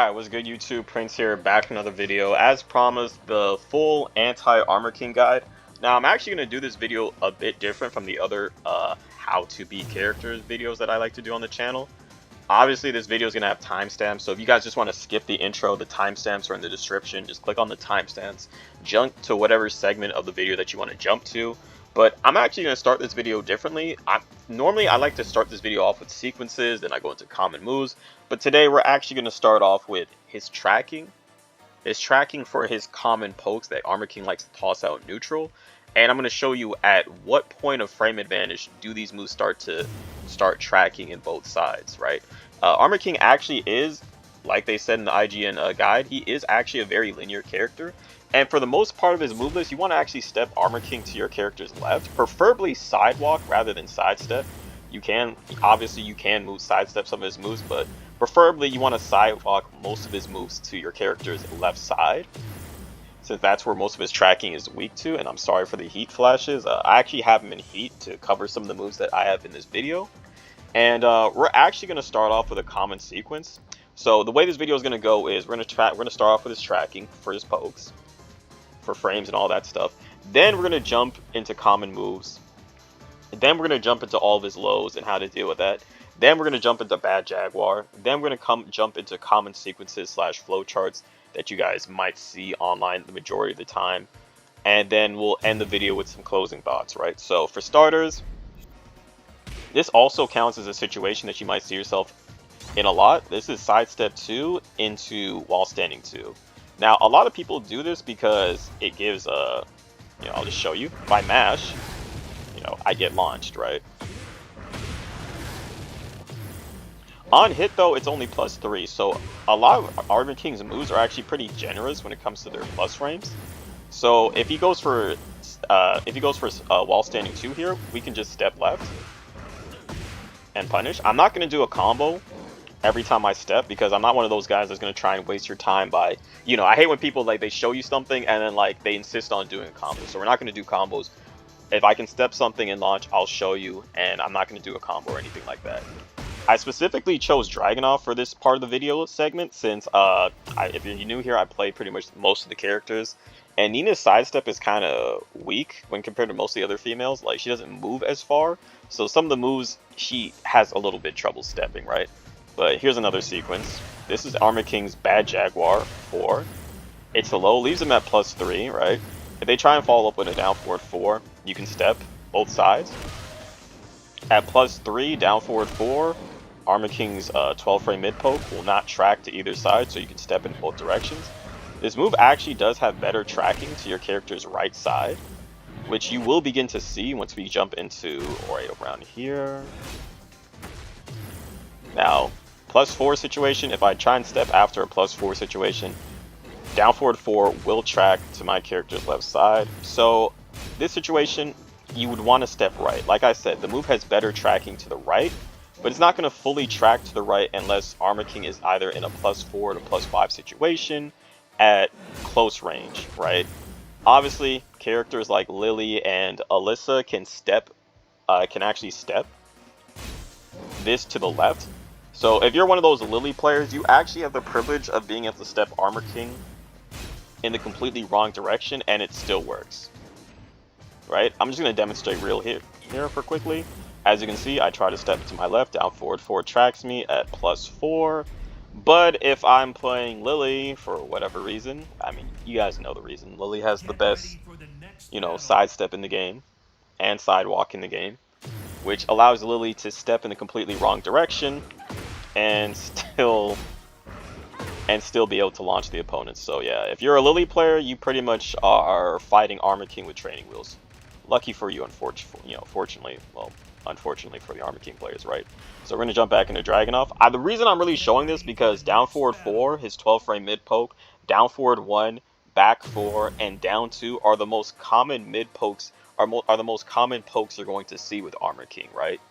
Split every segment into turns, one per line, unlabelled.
Alright, what's good YouTube? Prince here, back with another video. As promised, the full anti-Armor King guide. Now, I'm actually going to do this video a bit different from the other how to beat characters videos that I like to do on the channel. Obviously, this video is going to have timestamps, so if you guys just want to skip the intro, the timestamps are in the description. Just click on the timestamps, jump to whatever segment of the video that you want to jump to. But I'm actually going to start this video differently. Normally, I like to start this video off with sequences, then I go into common moves. But today, we're actually going to start off with his tracking. His tracking for his common pokes that Armor King likes to toss out neutral. And I'm going to show you at what point of frame advantage do these moves start tracking in both sides, right? Armor King actually is, like they said in the IGN guide, he is actually a very linear character. And for the most part of his move list, you want to actually step Armor King to your character's left, preferably sidewalk rather than sidestep. Obviously you can move sidestep some of his moves, but preferably you want to sidewalk most of his moves to your character's left side, since that's where most of his tracking is weak to. And I'm sorry for the heat flashes. I actually have him in heat to cover some of the moves that I have in this video. And we're actually going to start off with a common sequence. So the way this video is going to go is we're going to start off with his tracking for his pokes, for frames and all that stuff. Then we're going to jump into common moves. And then we're going to jump into all of his lows and how to deal with that. Then we're going to jump into Bad Jaguar. Then we're going to jump into common sequences / flowcharts that you guys might see online the majority of the time. And then we'll end the video with some closing thoughts, right? So for starters, this also counts as a situation that you might see yourself in a lot. This is sidestep 2 into wall standing 2. Now, a lot of people do this because it gives I'll just show you. If I mash, I get launched, right? On hit, though, it's only +3, so a lot of Armor King's moves are actually pretty generous when it comes to their plus frames. So if he goes for wall standing 2 here, we can just step left and punish. I'm not going to do a combo every time I step, because I'm not one of those guys that's going to try and waste your time by, I hate when people, they show you something and then, they insist on doing a combo. So we're not going to do combos. If I can step something and launch, I'll show you, and I'm not going to do a combo or anything like that. I specifically chose Dragunov for this part of the video segment, since, if you're new here, I play pretty much most of the characters. And Nina's sidestep is kind of weak when compared to most of the other females. She doesn't move as far. So some of the moves, she has a little bit trouble stepping, right? But here's another sequence. This is Armor King's Bad Jaguar 4. It's a low, leaves him at +3, right? If they try and follow up with a down forward 4, you can step both sides. At +3, down forward 4, Armor King's 12 frame mid poke will not track to either side, so you can step in both directions. This move actually does have better tracking to your character's right side, which you will begin to see once we jump into right around here. Now, +4 situation, if I try and step after a +4 situation, down forward 4 will track to my character's left side. So this situation, you would want to step right. Like I said, the move has better tracking to the right, but it's not going to fully track to the right unless Armor King is either in a +4 to +5 situation at close range, right? Obviously, characters like Lily and Alyssa can actually step this to the left. So if you're one of those Lily players, you actually have the privilege of being able to step Armor King in the completely wrong direction, and it still works, right? I'm just going to demonstrate real here for quickly. As you can see, I try to step to my left, down forward 4 tracks me at +4. But if I'm playing Lily for whatever reason, you guys know the reason. Lily has the best, sidestep in the game and sidewalk in the game, which allows Lily to step in the completely wrong direction and still be able to launch the opponents. So yeah, if you're a Lily player, you pretty much are fighting Armor King with training wheels. Lucky for you, unfortunately for the Armor King players, right? So we're going to jump back into Dragunov. The reason I'm really showing this, because down forward 4, his 12 frame mid poke, down forward 1, back 4, and down 2 are the most common mid pokes, are the most common pokes you're going to see with Armor King, right?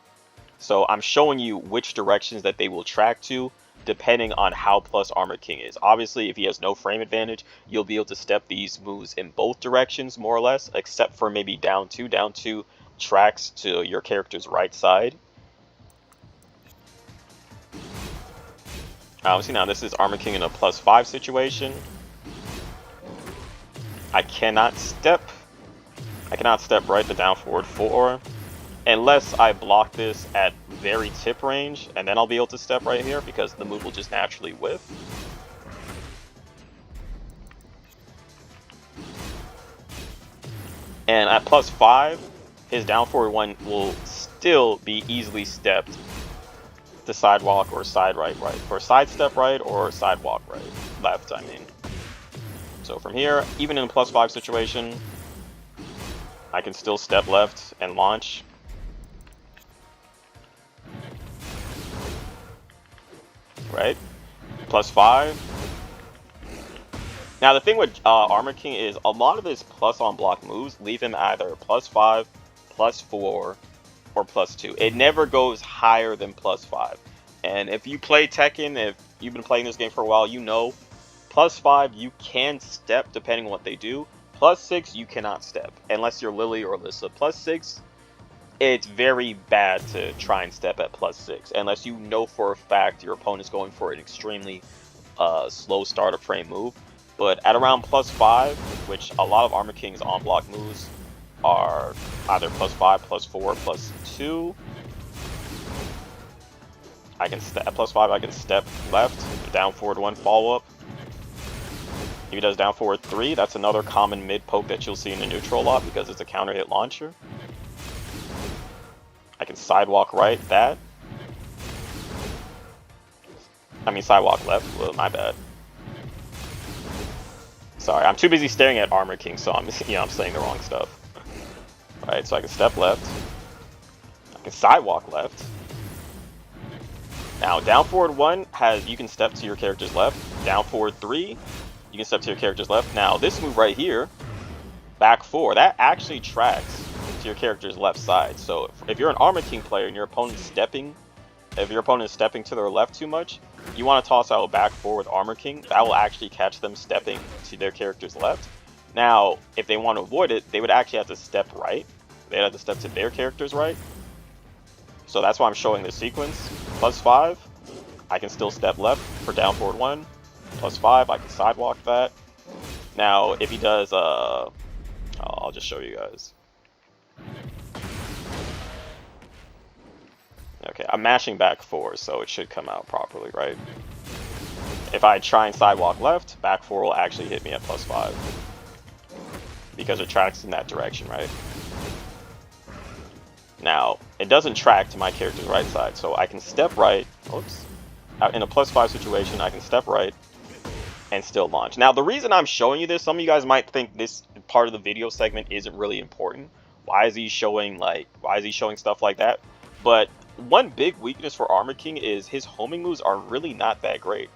So I'm showing you which directions that they will track to, depending on how plus Armor King is. Obviously, if he has no frame advantage, you'll be able to step these moves in both directions, more or less, except for maybe down 2. Down 2 tracks to your character's right side. See now this is Armor King in a +5 situation. I cannot step right to down forward 4 unless I block this at very tip range, and then I'll be able to step right here because the move will just naturally whiff. And at +5, his down forward 1 will still be easily stepped to sidewalk or side right, or sidestep right or sidewalk right, left, I mean. So from here, even in a +5 situation, I can still step left and launch. Right? +5. Now the thing with Armor King is a lot of his plus on block moves leave him either +5, +4, or +2. It never goes higher than +5. And if you play Tekken, if you've been playing this game for a while, you know +5 you can step depending on what they do. +6 you cannot step unless you're Lily or Alyssa. +6 it's very bad to try and step at +6 unless you know for a fact your opponent's going for an extremely slow starter frame move. But at around +5, which a lot of Armor King's on block moves are either +5, +4, +2. I can step at +5. I can step left, down forward 1 follow up. If he does down forward 3, that's another common mid poke that you'll see in the neutral a lot because it's a counter hit launcher. I can sidewalk right that. I mean sidewalk left. Well, my bad. Sorry, I'm too busy staring at Armor King, so I'm I'm saying the wrong stuff. Alright, so I can step left. I can sidewalk left. Now, down forward 1 has you can step to your character's left. Down forward 3, you can step to your character's left. Now, this move right here, back 4, that actually tracks to your character's left side. So if you're an Armor King player and your opponent's stepping, if your opponent is stepping to their left too much, you want to toss out back 4 with Armor King. That will actually catch them stepping to their character's left. Now, if they want to avoid it, they would actually have to step right. They'd have to step to their character's right. So that's why I'm showing this sequence. +5, I can still step left for down forward 1. +5, I can sidewalk that. Now, if he does, I'll just show you guys. Okay, I'm mashing back 4, so it should come out properly, right? If I try and sidewalk left, back 4 will actually hit me at +5. Because it tracks in that direction, right? Now, it doesn't track to my character's right side, so I can step right. Oops. In a +5 situation, I can step right and still launch. Now, the reason I'm showing you this, some of you guys might think this part of the video segment isn't really important. Why is he showing stuff like that? But one big weakness for Armor King is his homing moves are really not that great.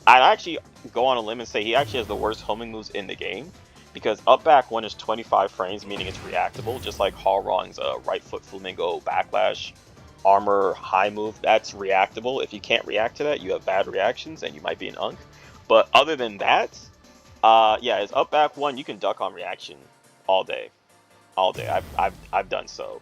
I'd actually go on a limb and say he actually has the worst homing moves in the game, because up back 1 is 25 frames, meaning it's reactable, just like Halrong's right foot flamingo backlash armor high move. That's reactable. If you can't react to that, you have bad reactions and you might be an unk. But other than that, yeah, his up back 1 you can duck on reaction all day. I've done so.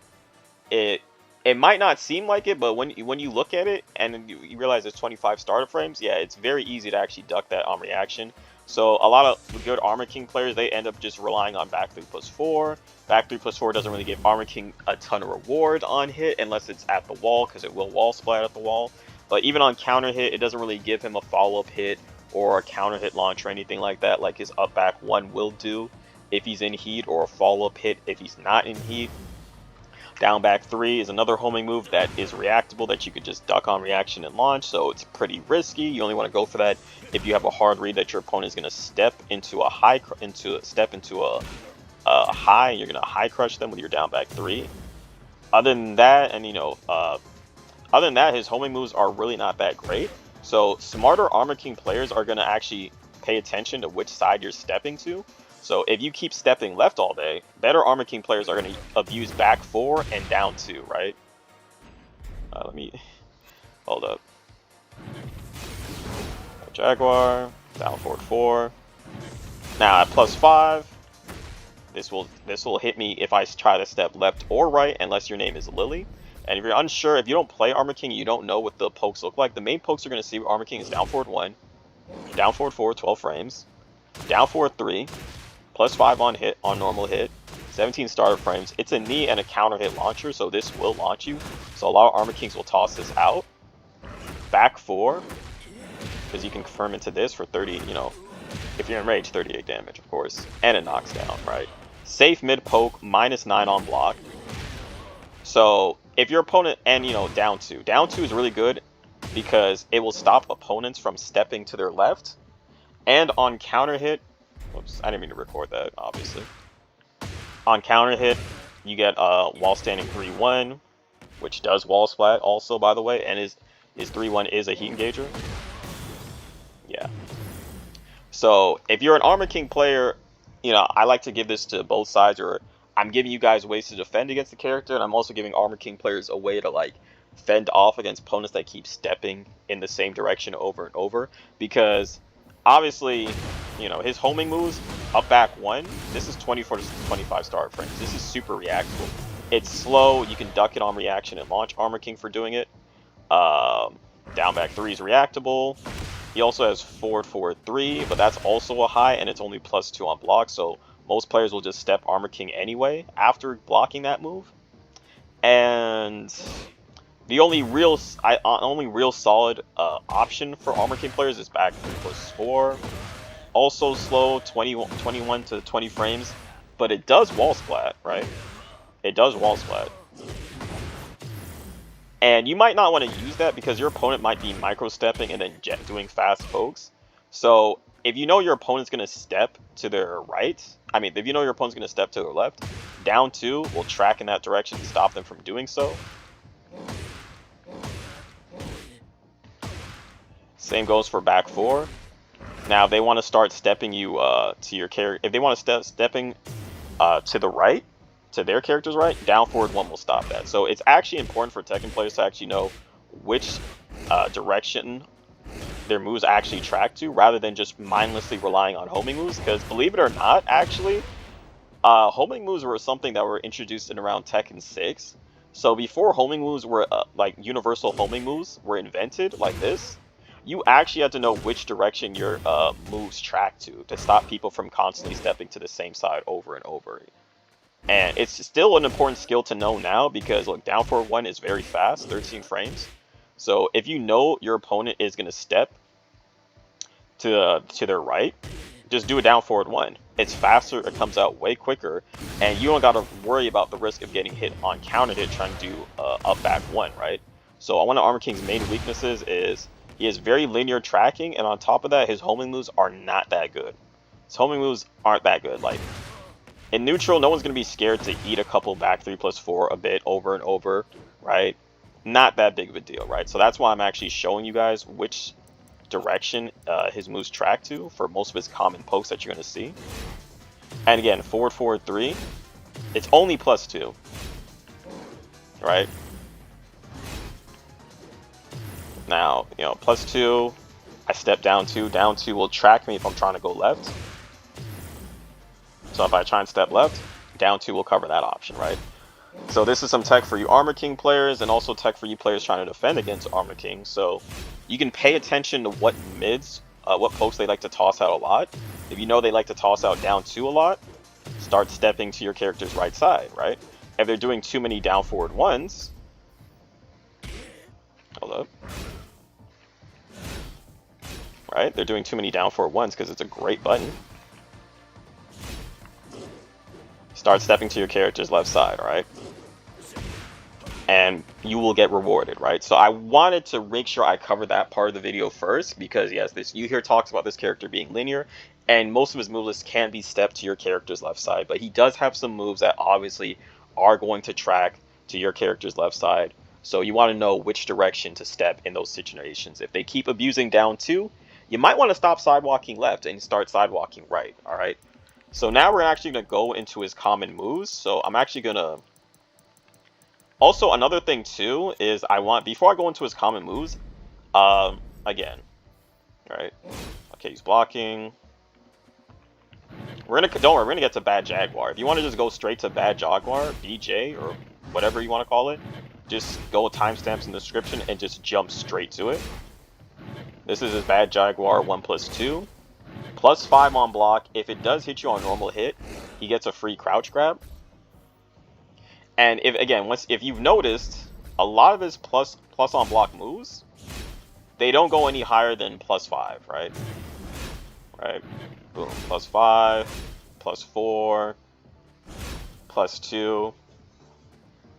It might not seem like it, but when you look at it and you realize it's 25 starter frames, yeah, it's very easy to actually duck that on reaction. So a lot of good Armor King players, they end up just relying on back 3+4. Back 3+4 doesn't really give Armor King a ton of reward on hit unless it's at the wall, because it will wall splat at the wall. But even on counter hit, it doesn't really give him a follow-up hit or a counter hit launch or anything like that, like his up back 1 will do if he's in heat, or a follow-up hit if he's not in heat. Down back 3 is another homing move that is reactable that you could just duck on reaction and launch, so it's pretty risky. You only want to go for that if you have a hard read that your opponent is going to step into a high, into a high, and you're going to high crush them with your down back 3. Other than that, and other than that, his homing moves are really not that great. So smarter Armor King players are going to actually pay attention to which side you're stepping to. So if you keep stepping left all day, better Armor King players are going to abuse back 4 and down 2, right? Let me hold up. Jaguar, down forward 4. Now at +5, this will hit me if I try to step left or right, unless your name is Lily. And if you're unsure, if you don't play Armor King, you don't know what the pokes look like. The main pokes you're going to see with Armor King is down forward 1, down forward 4, 12 frames, down forward 3, +5 on hit, on normal hit, 17 starter frames. It's a knee and a counter hit launcher, so this will launch you. So a lot of Armor Kings will toss this out. Back 4, because you can confirm into this for 30, you know, if you're in rage, 38 damage, of course. And it knocks down, right? Safe mid poke, -9 on block. So if your opponent, and you know, down 2 is really good because it will stop opponents from stepping to their left. And on counter hit, whoops, I didn't mean to record that, obviously. On counter hit, you get wall standing 3-1, which does wall splat also, by the way, and his 3-1 is a heat engager. Yeah. So if you're an Armor King player, you know, I like to give this to both sides, or I'm giving you guys ways to defend against the character, and I'm also giving Armor King players a way to like fend off against opponents that keep stepping in the same direction over and over. Because obviously, you know, his homing moves, up back 1, this is 24 to 25 star frames. This is super reactable. It's slow, you can duck it on reaction and launch Armor King for doing it. Down back 3 is reactable. He also has forward 3, but that's also a high, and it's only +2 on block, so most players will just step Armor King anyway after blocking that move. And the only real solid option for Armor King players is back 3+4. Also slow, 21 to 20 frames, but it does wall splat, right? It does wall splat. And you might not want to use that because your opponent might be micro-stepping and then doing fast pokes. So if you know your opponent's going to step to their right, if you know your opponent's going to step to their left, down 2 will track in that direction to stop them from doing so. Same goes for back 4. Now, if they want to start stepping you to your character, if they want to start stepping to the right, to their character's right, down forward 1 will stop that. So it's actually important for Tekken players to actually know which direction their moves actually track to, rather than just mindlessly relying on homing moves. Because believe it or not, actually, homing moves were something that were introduced in around Tekken 6. So before homing moves were, like universal homing moves were invented, like this, you actually had to know which direction your moves track to stop people from constantly stepping to the same side over and over. And it's still an important skill to know now because, look, down forward 1 is very fast, 13 frames. So if you know your opponent is going to step to their right, just do a down forward 1. It's faster, it comes out way quicker, and you don't got to worry about the risk of getting hit on counter hit trying to do up back 1, right? So one of Armor King's main weaknesses is he has very linear tracking, and on top of that, his homing moves are not that good. His homing moves aren't that good. Like, in neutral, no one's going to be scared to eat a couple back 3+4 a bit over and over, right? Not that big of a deal, right? So that's why I'm actually showing you guys which direction his moves track to for most of his common pokes that you're going to see. And again, forward 3, it's only +2, right? Now, you know, +2, I step down 2 will track me if I'm trying to go left. So if I try and step left, down 2 will cover that option, right? So this is some tech for you Armor King players, and also tech for you players trying to defend against Armor King. So you can pay attention to what mids, what pokes they like to toss out a lot. If you know they like to toss out down 2 a lot, start stepping to your character's right side, right? If they're doing too many down forward 1s, hold up. Right? They're doing too many down forward 1s because it's a great button. Start stepping to your character's left side, right? And you will get rewarded, right? So I wanted to make sure I cover that part of the video first because, yes, you hear talks about this character being linear, and most of his move list can be stepped to your character's left side, but he does have some moves that obviously are going to track to your character's left side. So you want to know which direction to step in those situations. If they keep abusing down 2, you might want to stop sidewalking left and start sidewalking right, all right? So now we're actually going to go into his common moves. So I'm actually going to... Also, another thing too is before I go into his common moves, again, right? Okay, he's blocking. Don't worry, we're going to get to bad Jaguar. If you want to just go straight to bad Jaguar, BJ, or whatever you want to call it, just go with timestamps in the description and just jump straight to it. This is his Bad Jaguar 1+2. +5 on block. If it does hit you on normal hit, he gets a free crouch grab. And if you've noticed, a lot of his plus on block moves, they don't go any higher than +5, right? Right. Boom. +5, +4, +2.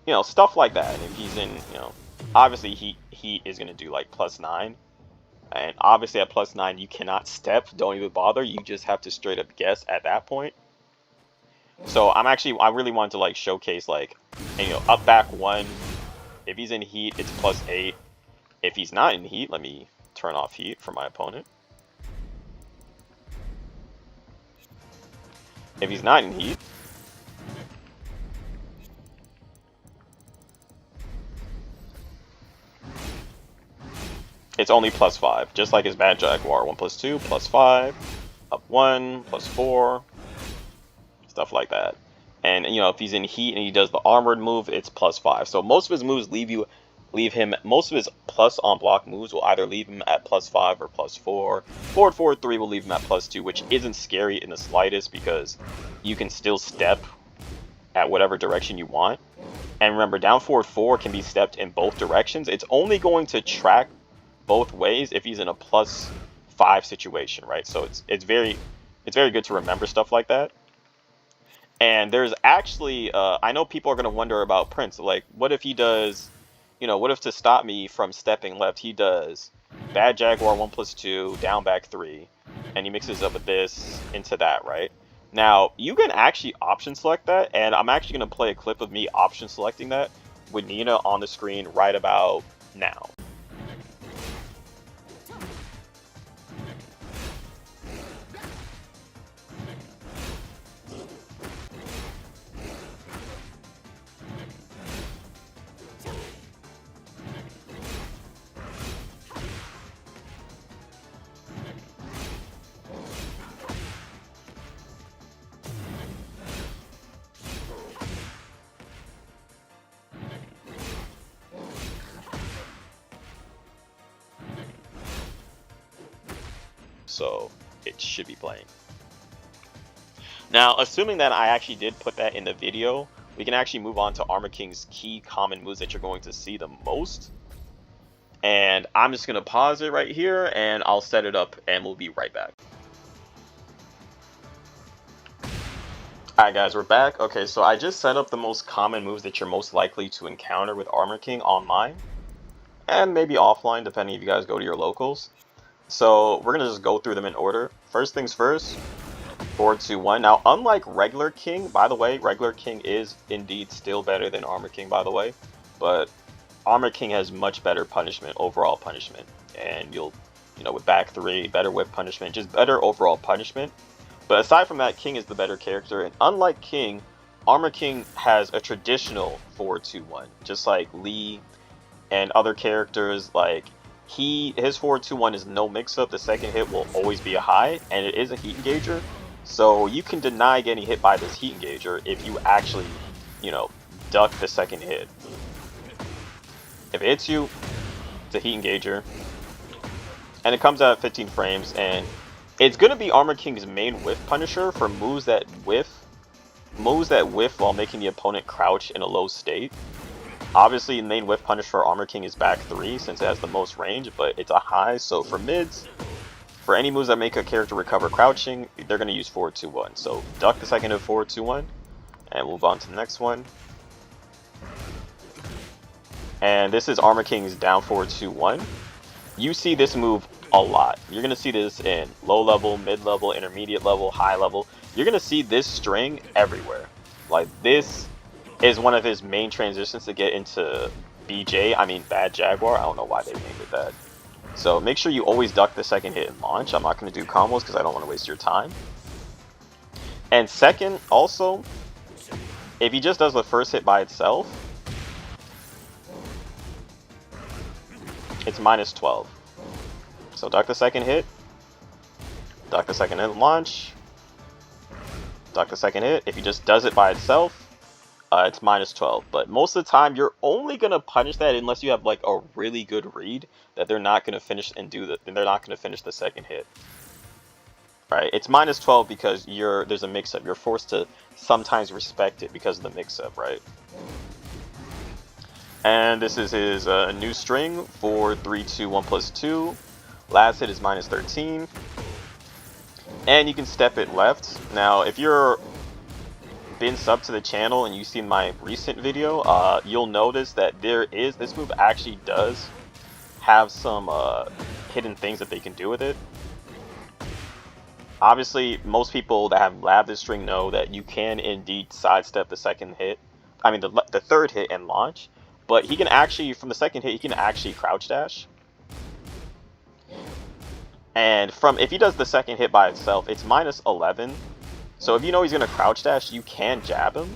You know, stuff like that. And if he's in, you know, obviously he is gonna do like +9. And obviously at +9 you cannot step, don't even bother, you just have to straight up guess at that point. So I really wanted to like showcase like, and, you know, up back 1, if he's in heat it's +8. If he's not in heat, let me turn off heat for my opponent. If he's not in heat, it's only +5, just like his Bad Jaguar 1+2, +5, up 1, +4, stuff like that. And you know, if he's in heat and he does the armored move, it's +5. So most of his moves most of his plus on block moves will either leave him at +5 or +4. Forward 4-3 will leave him at +2, which isn't scary in the slightest because you can still step at whatever direction you want. And remember, down forward 4 can be stepped in both directions. It's only going to track both ways if he's in a +5 situation, right? So it's very good to remember stuff like that. And there's actually I know people are going to wonder about Prince, like what if he does, you know, what if to stop me from stepping left he does Bad Jaguar 1+2 down back 3 and he mixes up with this into that, right? Now you can actually option select that, and I'm actually going to play a clip of me option selecting that with Nina on the screen right about now. So it should be playing. Now, assuming that I actually did put that in the video, we can actually move on to ARMORKING's key common moves that you're going to see the most. And I'm just going to pause it right here and I'll set it up and we'll be right back. Alright guys, we're back. Okay, so I just set up the most common moves that you're most likely to encounter with ARMORKING online. And maybe offline, depending if you guys go to your locals. So we're going to just go through them in order. First things first, 4-2-1. Now, unlike regular King, by the way, regular King is indeed still better than ARMORKING, by the way. But ARMORKING has much better punishment, overall punishment. And you'll, you know, with back 3, better whip punishment, just better overall punishment. But aside from that, King is the better character. And unlike King, ARMORKING has a traditional 4-2-1. Just like Lee and other characters, like his 4-2-1 is no mix-up. The second hit will always be a high, and it is a heat engager. So you can deny getting hit by this heat engager if you actually, you know, duck the second hit. If it hits you, it's a heat engager. And it comes out at 15 frames, and it's going to be ARMORKING's main whiff punisher for moves that whiff while making the opponent crouch in a low state. Obviously, the main whiff punish for ARMORKING is back 3 since it has the most range, but it's a high, so for mids, for any moves that make a character recover crouching, they're going to use 4-2-1. So duck the second of 4-2-1, and move on to the next one. And this is ARMORKING's down 4-2-1. You see this move a lot. You're going to see this in low level, mid level, intermediate level, high level. You're going to see this string everywhere. Like, this is one of his main transitions to get into Bad Jaguar. I don't know why they named it that. So make sure you always duck the second hit and launch. I'm not going to do combos because I don't want to waste your time. And second, also, if he just does the first hit by itself, it's -12. So duck the second hit, duck the second hit and launch, duck the second hit. If he just does it by itself, it's minus 12. But most of the time, you're only gonna punish that unless you have like a really good read that they're not gonna finish and they're not gonna finish the second hit. Right? It's minus 12 because there's a mix-up. You're forced to sometimes respect it because of the mix-up, right? And this is his new string, 4, 3, 2, 1 plus 2. Last hit is minus 13. And you can step it left. Now, if you're been subbed to the channel and you've seen my recent video, you'll notice that this move actually does have some hidden things that they can do with it. Obviously, most people that have labbed this string know that you can indeed sidestep the second hit. I mean, the third hit and launch. But he can actually, from the second hit, he can actually crouch dash. And if he does the second hit by itself, it's minus 11. So if you know he's going to crouch dash, you can jab him.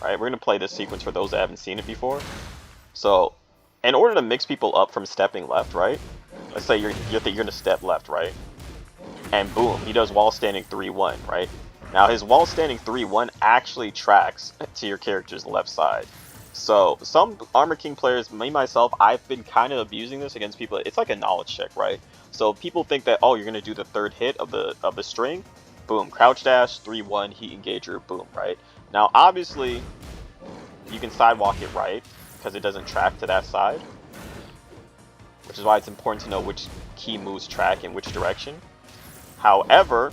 Right, we're going to play this sequence for those that haven't seen it before. So, in order to mix people up from stepping left, right? Let's say you're going to step left, right? And boom, he does wall standing 3-1, right? Now his wall standing 3-1 actually tracks to your character's left side. So some Armor King players, me myself, I've been kind of abusing this against people. It's like a knowledge check, right? So people think that, oh, you're gonna do the third hit of the string, boom, crouch dash, 3-1, heat engager, boom, right? Now obviously you can sidewalk it right because it doesn't track to that side, which is why it's important to know which key moves track in which direction. However,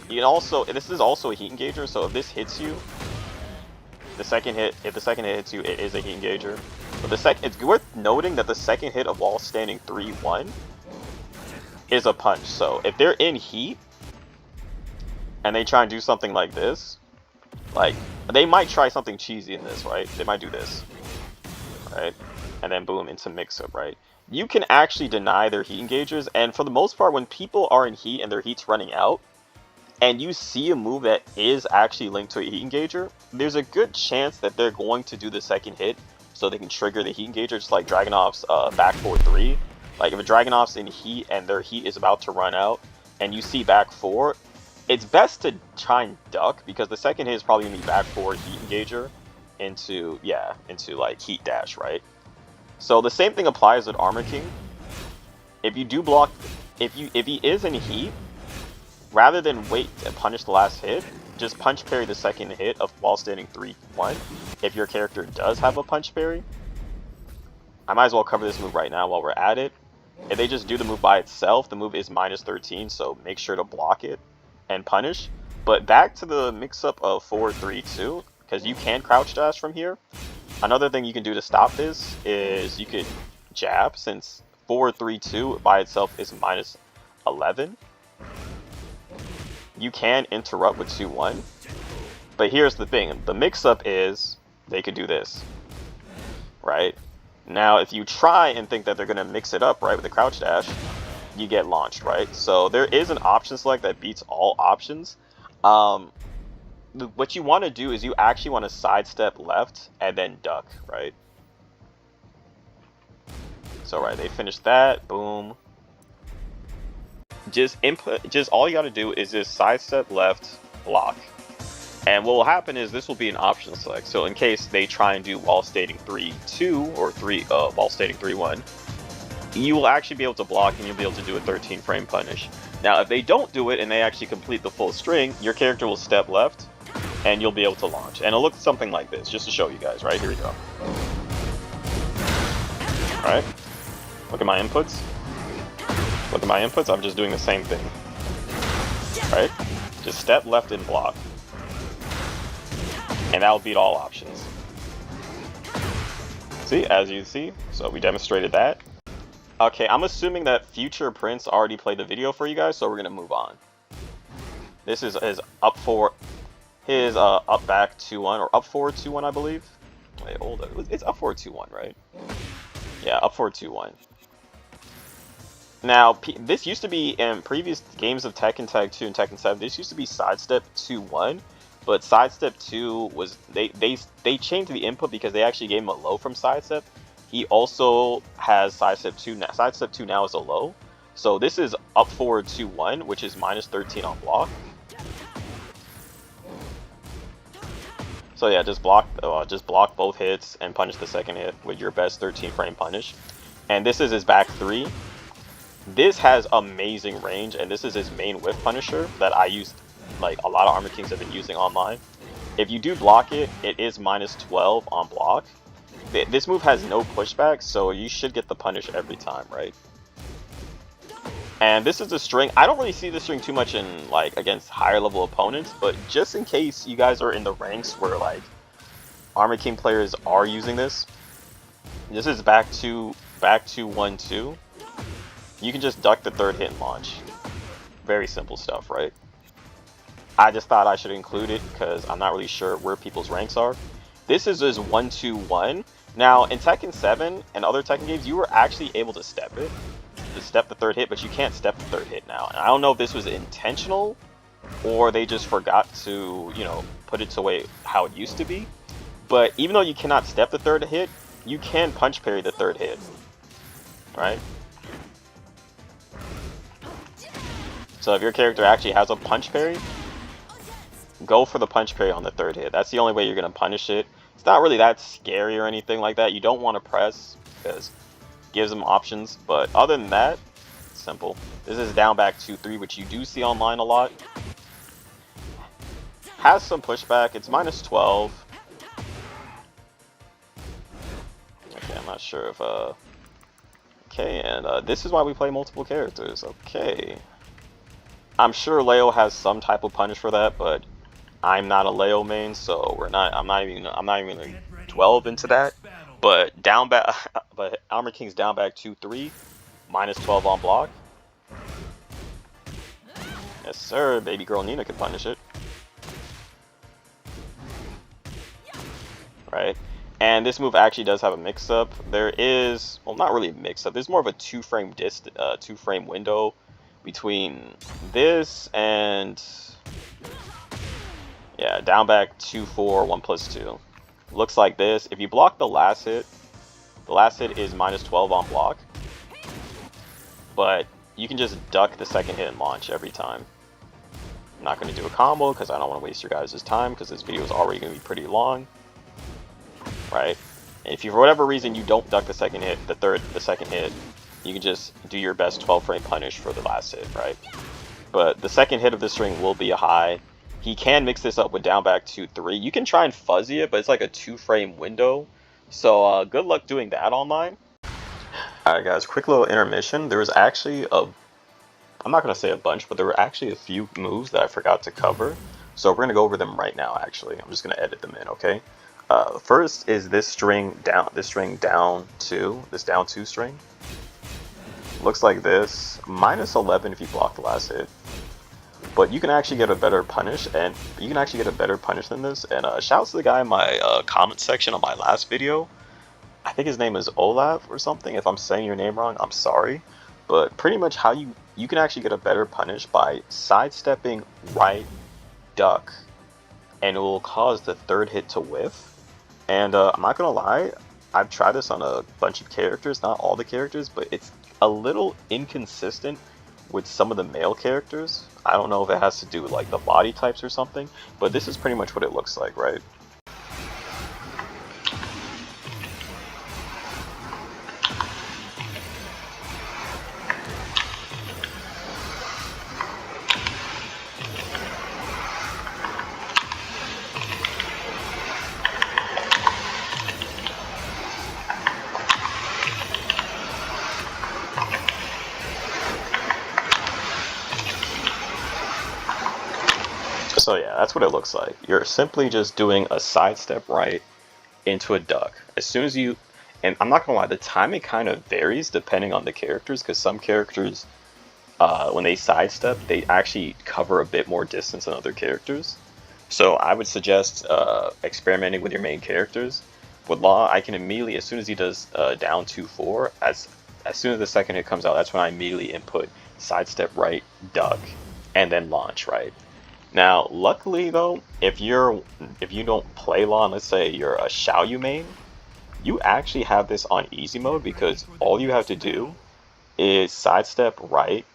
you can also, this is also a heat engager, so if this hits you, if the second hit hits you, it is a heat engager. But it's worth noting that the second hit of wall standing 3-1 is a punch. So if they're in heat and they try and do something like this, like they might try something cheesy in this, right? They might do this, right? And then boom, into mix-up, right? You can actually deny their heat engagers, and for the most part, when people are in heat and their heat's running out, and you see a move that is actually linked to a heat engager, there's a good chance that they're going to do the second hit so they can trigger the heat engager, just like Dragunov's back 4-3. Like if a Dragunov's in heat and their heat is about to run out, and you see back 4, it's best to try and duck, because the second hit is probably going to be back 4 heat engager into like heat dash, right? So the same thing applies with Armor King. If you do block, if he is in heat, rather than wait and punish the last hit, just punch parry the second hit of wall standing 3-1. If your character does have a punch parry, I might as well cover this move right now while we're at it. If they just do the move by itself, the move is minus 13, so make sure to block it and punish. But back to the mix-up of 4-3-2, because you can crouch dash from here. Another thing you can do to stop this is you could jab, since 4-3-2 by itself is minus 11. You can interrupt with 2-1, but here's the thing, the mix-up is they could do this, right? Now if you try and think that they're going to mix it up, right, with the crouch dash, you get launched, right? So there is an option select that beats all options. What you want to do is you actually want to sidestep left and then duck, right? So right, they finished that, boom. Just all you got to do is just sidestep left, block. And what will happen is this will be an option select. So in case they try and do wall standing 3-2 or wall standing 3-1, you will actually be able to block and you'll be able to do a 13 frame punish. Now if they don't do it and they actually complete the full string, your character will step left and you'll be able to launch. And it'll look something like this, just to show you guys, right? Here we go. Alright, look at my inputs. Look at my inputs, I'm just doing the same thing. Right? Just step left and block. And that'll beat all options. See, as you see, so we demonstrated that. Okay, I'm assuming that Future Prince already played the video for you guys, so we're gonna move on. This is his up back 2-1, or up forward 2-1, I believe. Wait, hold up, it's up forward 2-1, right? Yeah, up forward 2-1. Now, this used to be in previous games of Tekken Tag 2 and Tekken 7. This used to be sidestep 2-1, but sidestep 2 was they changed the input because they actually gave him a low from sidestep. He also has sidestep 2 now. Sidestep 2 now is a low, so this is up forward 2-1, which is minus 13 on block. So yeah, just block both hits and punish the second hit with your best 13 frame punish. And this is his back 3. This has amazing range, and this is his main whiff punisher that I used, like a lot of Armor Kings have been using online. If you do block it, it is -12 on block. This move has no pushback, so you should get the punish every time, right? And this is a string. I don't really see this string too much in like against higher level opponents, but just in case you guys are in the ranks where like Armor King players are using this, this is back to 1-2. You can just duck the third hit and launch. Very simple stuff, right? I just thought I should include it because I'm not really sure where people's ranks are. This is his 1-2-1. Now, in Tekken 7 and other Tekken games, you were actually able to step it. To step the third hit, but you can't step the third hit now. And I don't know if this was intentional or they just forgot to, you know, put it to way how it used to be. But even though you cannot step the third hit, you can punch parry the third hit. Right? So if your character actually has a punch parry, go for the punch parry on the third hit. That's the only way you're going to punish it. It's not really that scary or anything like that. You don't want to press because it gives them options. But other than that, it's simple. This is down back 2-3, which you do see online a lot. Has some pushback. It's -12. Okay, I'm not sure if... Okay, and this is why we play multiple characters. Okay. I'm sure Leo has some type of punish for that, but I'm not a Leo main, so I'm not even gonna delve into that. But but Armor King's down back 2-3, -12 on block. Yes, sir. Baby girl Nina can punish it. Right, and this move actually does have a mix-up. There is, well, not really a mix-up. There's more of a two-frame window between this and yeah, down back 2-4, 1+2. Looks like this. If you block the last hit is -12 on block, but you can just duck the second hit and launch every time. I'm not going to do a combo because I don't want to waste your guys' time because this video is already going to be pretty long, right? And if you, for whatever reason, you don't duck the second hit, the second hit, you can just do your best 12-frame punish for the last hit, right? But the second hit of this string will be a high. He can mix this up with down back 2-3. You can try and fuzzy it, but it's like a 2-frame window. So good luck doing that online. Alright guys, quick little intermission. There was actually I'm not going to say a bunch, but there were actually a few moves that I forgot to cover. So we're going to go over them right now, actually. I'm just going to edit them in, okay? First is this down 2 string. Looks like this, -11 if you block the last hit. But you can actually get a better punish, and you can actually get a better punish than this. And shouts to the guy in my comment section on my last video. I think his name is Olaf or something. If I'm saying your name wrong, I'm sorry. But pretty much how you can actually get a better punish by sidestepping right duck, and it will cause the third hit to whiff. And I'm not gonna lie, I've tried this on a bunch of characters, not all the characters, but it's a little inconsistent with some of the male characters. I don't know if it has to do with like the body types or something, but this is pretty much what it looks like, right? So yeah, that's what it looks like. You're simply just doing a sidestep right into a duck. As soon as you, and I'm not gonna lie, the timing kind of varies depending on the characters, because some characters, when they sidestep, they actually cover a bit more distance than other characters. So I would suggest experimenting with your main characters. With Law, I can immediately, as soon as he does down 2-4, as soon as the second hit comes out, that's when I immediately input sidestep right, duck, and then launch right. Now, luckily though, if you don't play Law, let's say you're a Xiaoyu main, you actually have this on easy mode, because all you have to do is sidestep right,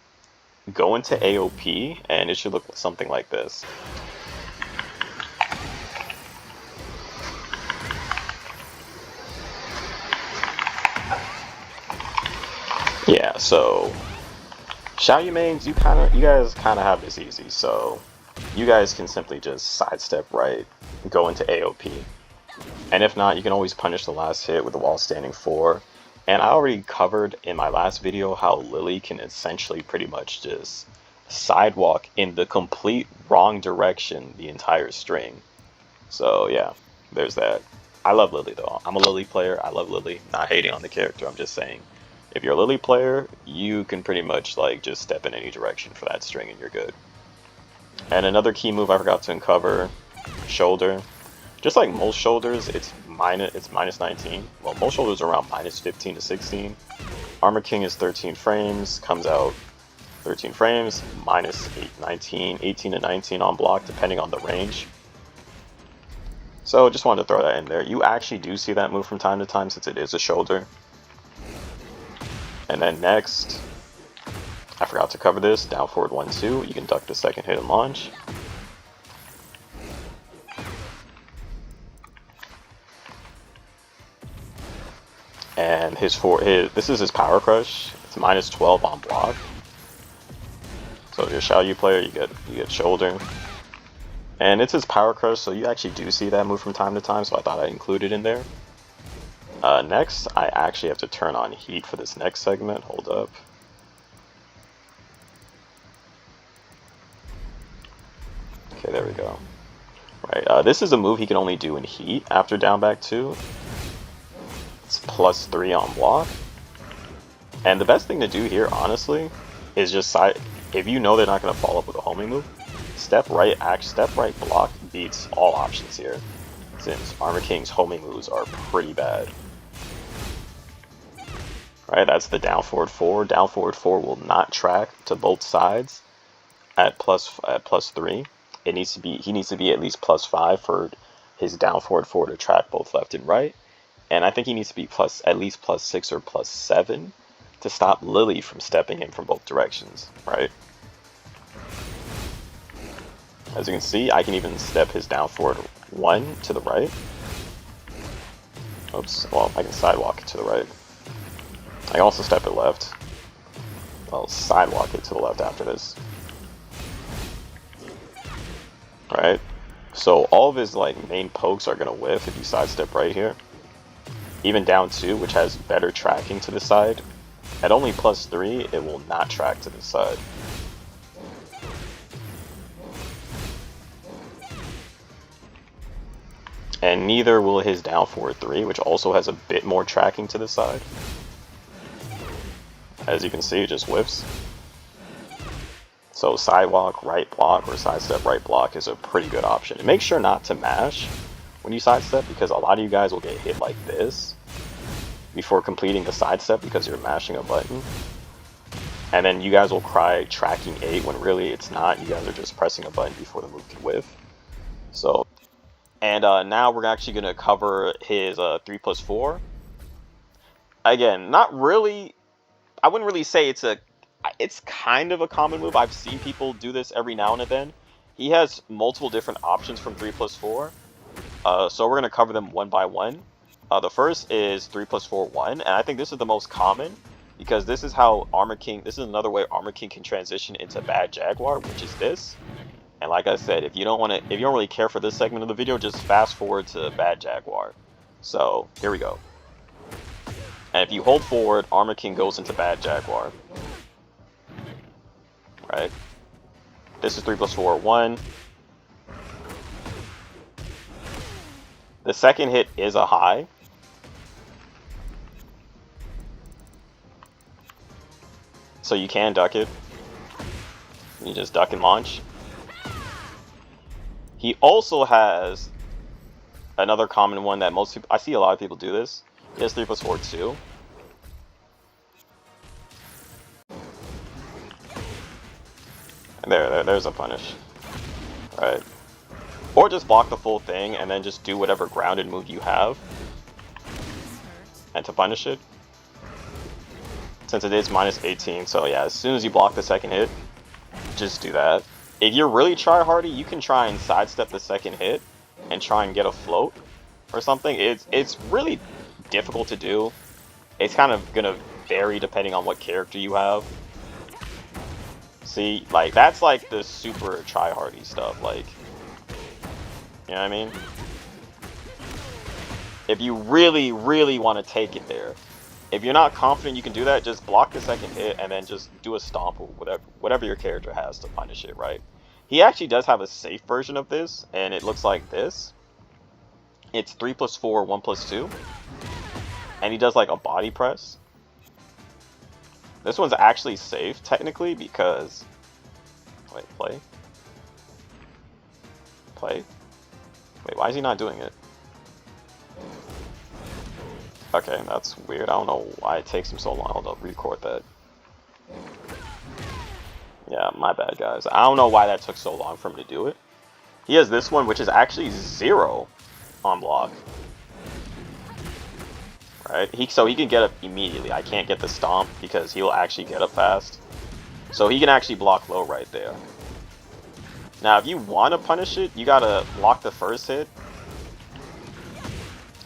go into AOP, and it should look something like this. Yeah, so Xiaoyu mains, you guys kind of have this easy. So you guys can simply just sidestep right, go into AOP. And if not, you can always punish the last hit with the wall standing 4. And I already covered in my last video how Lily can essentially pretty much just sidewalk in the complete wrong direction the entire string. So yeah, there's that. I love Lily though. I'm a Lily player. I love Lily. Not hating on the character. I'm just saying, if you're a Lily player, you can pretty much like just step in any direction for that string and you're good. And another key move I forgot to cover, shoulder. Just like most shoulders, it's minus 19. Well, most shoulders are around minus 15 to 16. Armor King is 13 frames, comes out 13 frames, minus 18 to 19 on block, depending on the range. So just wanted to throw that in there. You actually do see that move from time to time since it is a shoulder. And then next, I forgot to cover this, down forward 1-2. You can duck the second hit and launch. And this is his power crush. It's minus 12 on block. So if you're a Xiaoyu player, you get shoulder. And it's his power crush, so you actually do see that move from time to time, so I thought I'd include it in there. Next, I actually have to turn on heat for this next segment. Hold up. Okay, there we go. Right, this is a move he can only do in heat after down back 2. It's plus 3 on block. And the best thing to do here, honestly, is just if you know they're not going to follow up with a homing move, step right block beats all options here, since Armor King's homing moves are pretty bad. Right, that's the down forward 4. Down forward 4 will not track to both sides at plus 3. He needs to be at least plus 5 for his down forward 4 to track both left and right. And I think he needs to be at least plus 6 or plus 7 to stop Lily from stepping in from both directions, right? As you can see, I can even step his down forward 1 to the right. Oops, well, I can sidewalk it to the right. I can also step it left. I'll sidewalk it to the left after this. Right? So all of his like main pokes are gonna whiff if you sidestep right here. Even down 2, which has better tracking to the side. At only plus 3, it will not track to the side. And neither will his down forward 3, which also has a bit more tracking to the side. As you can see, it just whiffs. So sidewalk right block or sidestep right block is a pretty good option. And make sure not to mash when you sidestep, because a lot of you guys will get hit like this before completing the sidestep because you're mashing a button. And then you guys will cry tracking 8 when really it's not. You guys are just pressing a button before the move can whiff. So, and now we're actually going to cover his 3+4. Again, not really, I wouldn't really say it's kind of a common move. I've seen people do this every now and then. He has multiple different options from 3+4. So we're going to cover them one by one. The first is 3+4 1, and I think this is the most common because this is how Armor King, this is another way Armor King can transition into bad Jaguar, which is this. And like I said, if you don't really care for this segment of the video, just fast forward to bad Jaguar. So here we go. And if you hold forward, Armor King goes into bad Jaguar. Right? This is 3+4 1. The second hit is a high. So you can duck it. You just duck and launch. He also has another common one that most people, I see a lot of people do this. He has 3+4 2. And there's a punish. Right. Or just block the full thing and then just do whatever grounded move you have. And to punish it. Since it is minus 18, so yeah, as soon as you block the second hit, just do that. If you're really try-hardy, you can try and sidestep the second hit and try and get a float or something. It's really difficult to do. It's kind of gonna vary depending on what character you have. See, like, that's like the super try-hardy stuff, like, you know what I mean? If you really, really want to take it there. If you're not confident you can do that, just block the second hit and then just do a stomp or whatever your character has to punish it, right? He actually does have a safe version of this, and it looks like this. It's 3+4, 1+2. And he does like a body press. This one's actually safe, technically, because... Wait, play? Play? Wait, why is he not doing it? Okay, that's weird. I don't know why it takes him so long to record that. Yeah, my bad, guys. I don't know why that took so long for him to do it. He has this one, which is actually 0 on block. Right? So he can get up immediately. I can't get the stomp because he'll actually get up fast. So he can actually block low right there. Now, if you want to punish it, you gotta block the first hit.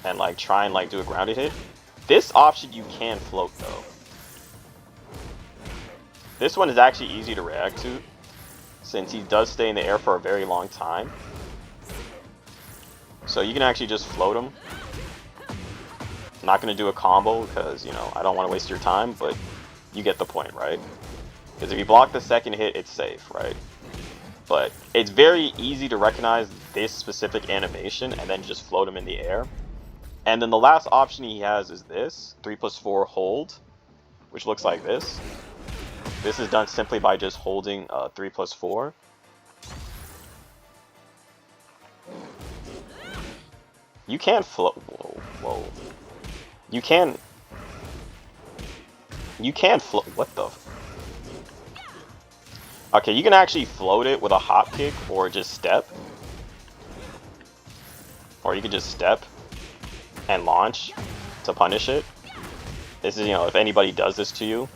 And like try and like do a grounded hit. This option you can float though. This one is actually easy to react to, since he does stay in the air for a very long time. So you can actually just float him. I'm not going to do a combo because, you know, I don't want to waste your time, but you get the point, right? Because if you block the second hit, it's safe, right? But it's very easy to recognize this specific animation and then just float him in the air. And then the last option he has is this, 3+4 hold, which looks like this. This is done simply by just holding 3+4. You can float. Whoa. You can float. What the? Okay, you can actually float it with a hop kick or just step. Or you can just step and launch to punish it. This is, you know, if anybody does this to you.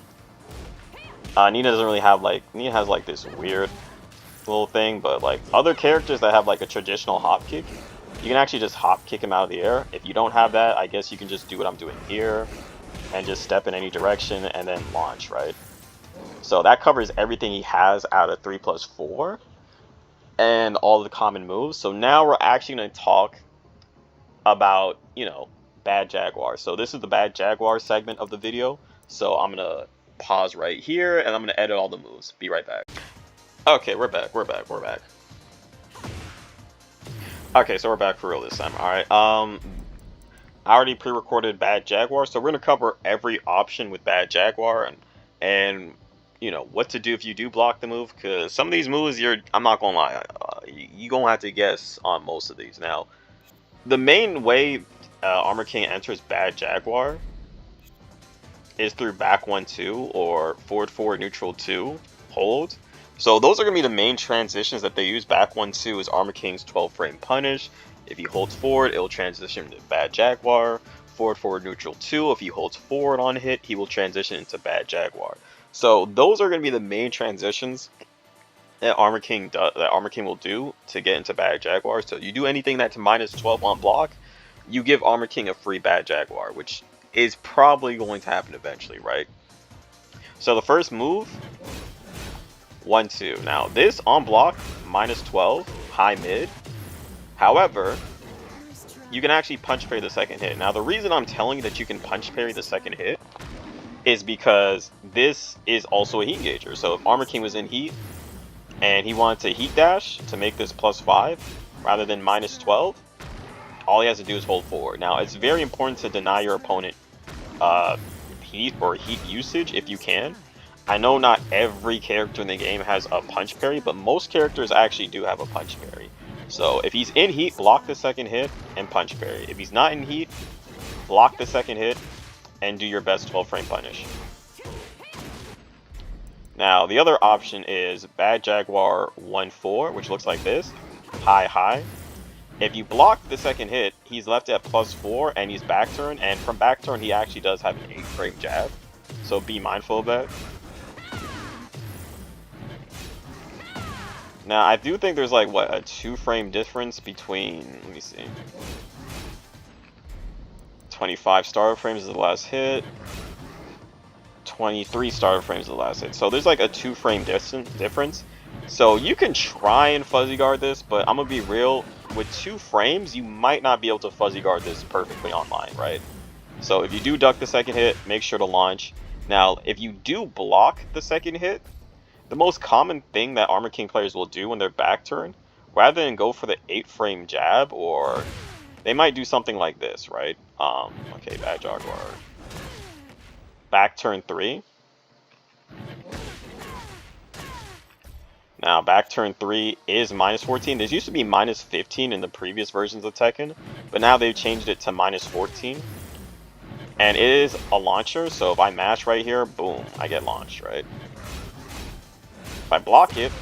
Nina doesn't really have like, Nina has like this weird little thing, but like other characters that have like a traditional hop kick, you can actually just hop kick him out of the air. If you don't have that, I guess you can just do what I'm doing here and just step in any direction and then launch, right? So that covers everything he has out of 3+4 and all the common moves. So now we're actually going to talk about, you know, Bad Jaguar. So this is the Bad Jaguar segment of the video. So I'm going to pause right here and I'm going to edit all the moves. Be right back. Okay, we're back. Okay, so we're back for real this time. Alright, I already pre-recorded Bad Jaguar, so we're going to cover every option with Bad Jaguar and you know, what to do if you do block the move, because some of these moves, I'm not going to lie, you're going to have to guess on most of these. Now, the main way Armor King enters Bad Jaguar is through back 1-2 or forward neutral 2 hold. So those are going to be the main transitions that they use. Back 1-2 is Armor King's 12 frame punish. If he holds forward, it will transition to Bad Jaguar. Forward neutral 2, if he holds forward on hit, he will transition into Bad Jaguar. So those are going to be the main transitions that Armor King will do to get into Bad Jaguar. So you do anything that's -12 on block, you give Armor King a free Bad Jaguar, which is probably going to happen eventually, right? So the first move, 1-2. Now this on block, -12, high mid. However, you can actually punch parry the second hit. Now the reason I'm telling you that you can punch parry the second hit is because this is also a heat engager. So if Armor King was in heat and he wanted to heat dash to make this +5 rather than -12, all he has to do is hold forward. Now it's very important to deny your opponent heat or heat usage if you can. I know not every character in the game has a punch parry, but most characters actually do have a punch parry. So if he's in heat, block the second hit and punch parry. If he's not in heat, block the second hit and do your best 12 frame punish. Now the other option is Bad Jaguar 1-4, which looks like this. High. If you block the second hit, he's left at +4 and he's back turn, and from back turn he actually does have an 8 frame jab. So be mindful of that. Now, I do think there's like, what, a 2 frame difference between, let me see, 25 starter frames is the last hit. 23 starter frames the last hit. So there's like a 2-frame difference. So you can try and fuzzy guard this, but I'm gonna be real, with 2 frames, you might not be able to fuzzy guard this perfectly online, right? So if you do duck the second hit, make sure to launch. Now, if you do block the second hit, the most common thing that Armor King players will do when they're back turn, rather than go for the 8-frame jab, or they might do something like this, right? Okay, bad Jaguar. Back turn 3. Now, back turn 3 is -14. This used to be -15 in the previous versions of Tekken, but now they've changed it to -14. And it is a launcher, so if I mash right here, boom, I get launched, right? If I block it,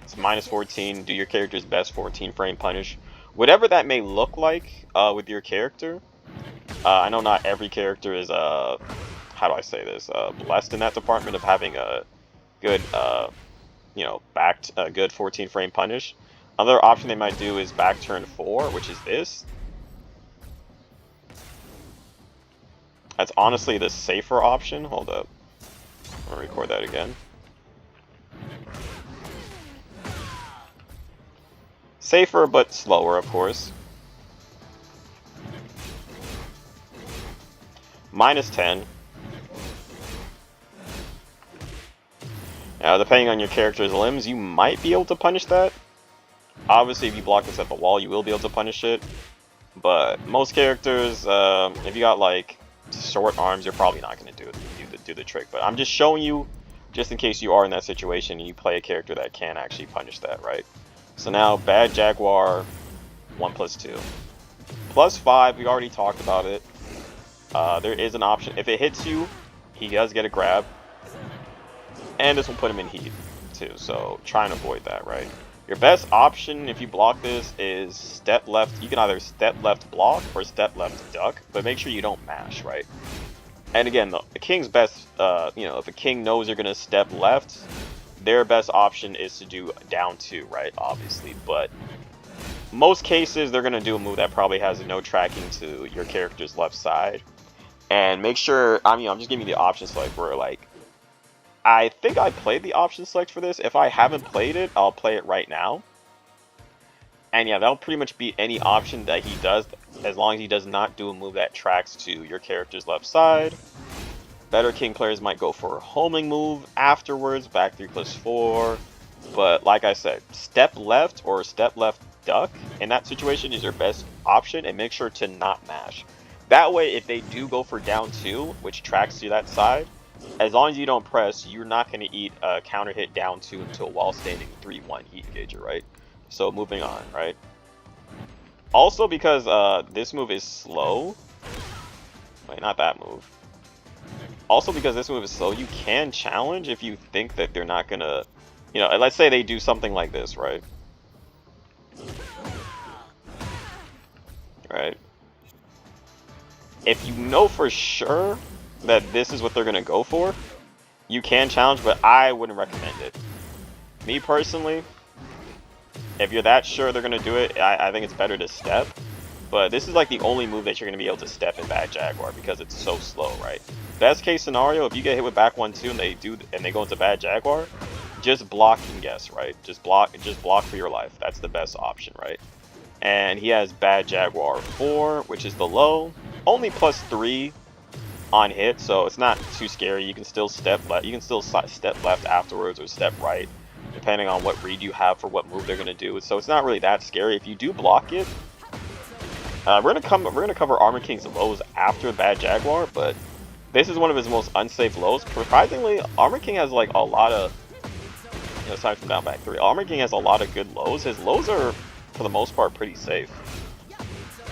it's -14, do your character's best 14-frame punish. Whatever that may look like with your character. I know not every character is, how do I say this, blessed in that department of having a good, you know, a good 14-frame punish. Another option they might do is back turn 4, which is this. That's honestly the safer option. Hold up. I'm gonna record that again. Safer, but slower, of course. -10. Now, depending on your character's limbs, you might be able to punish that. Obviously, if you block this at the wall, you will be able to punish it. But most characters, if you got like short arms, you're probably not going to do the trick. But I'm just showing you, just in case you are in that situation and you play a character that can actually punish that, right? So now, bad Jaguar, 1+2. +5, we already talked about it. There is an option. If it hits you, he does get a grab. And this will put him in heat, too. So try and avoid that, right? Your best option, if you block this, is step left. You can either step left block or step left duck, but make sure you don't mash, right? And again, the king's best, you know, if a king knows you're going to step left, their best option is to do down 2, right? Obviously, but most cases, they're going to do a move that probably has no tracking to your character's left side. And make sure, I mean, I'm just giving you the option select where, like, I think I played the option select for this. If I haven't played it, I'll play it right now. And yeah, that'll pretty much be any option that he does, as long as he does not do a move that tracks to your character's left side. Better king players might go for a homing move afterwards, back 3+4. But like I said, step left or step left duck in that situation is your best option, and make sure to not mash. That way, if they do go for down 2, which tracks to that side, as long as you don't press, you're not going to eat a counter hit down 2 until while standing 3-1 heat engager, right? So moving on, right? Also, because this move is slow. Wait, not that move. Also, because this move is slow, you can challenge if you think that they're not going to, you know, let's say they do something like this, right? Right? If you know for sure that this is what they're going to go for, you can challenge, but I wouldn't recommend it. Me personally, if you're that sure they're going to do it, I think it's better to step. But this is like the only move that you're going to be able to step in bad Jaguar because it's so slow, right? Best case scenario, if you get hit with back 1-2 and they go into bad Jaguar, just block and guess, right? Just block for your life. That's the best option, right? And he has bad Jaguar 4, which is the low, only +3 on hit, so it's not too scary. You can still step left. You can still step left afterwards or step right, depending on what read you have for what move they're gonna do. So it's not really that scary. If you do block it, we're gonna cover Armor King's lows after bad Jaguar, but this is one of his most unsafe lows. Surprisingly, Armor King has like a lot of, you know, aside from down back 3, Armor King has a lot of good lows. His lows are, for the most part, pretty safe.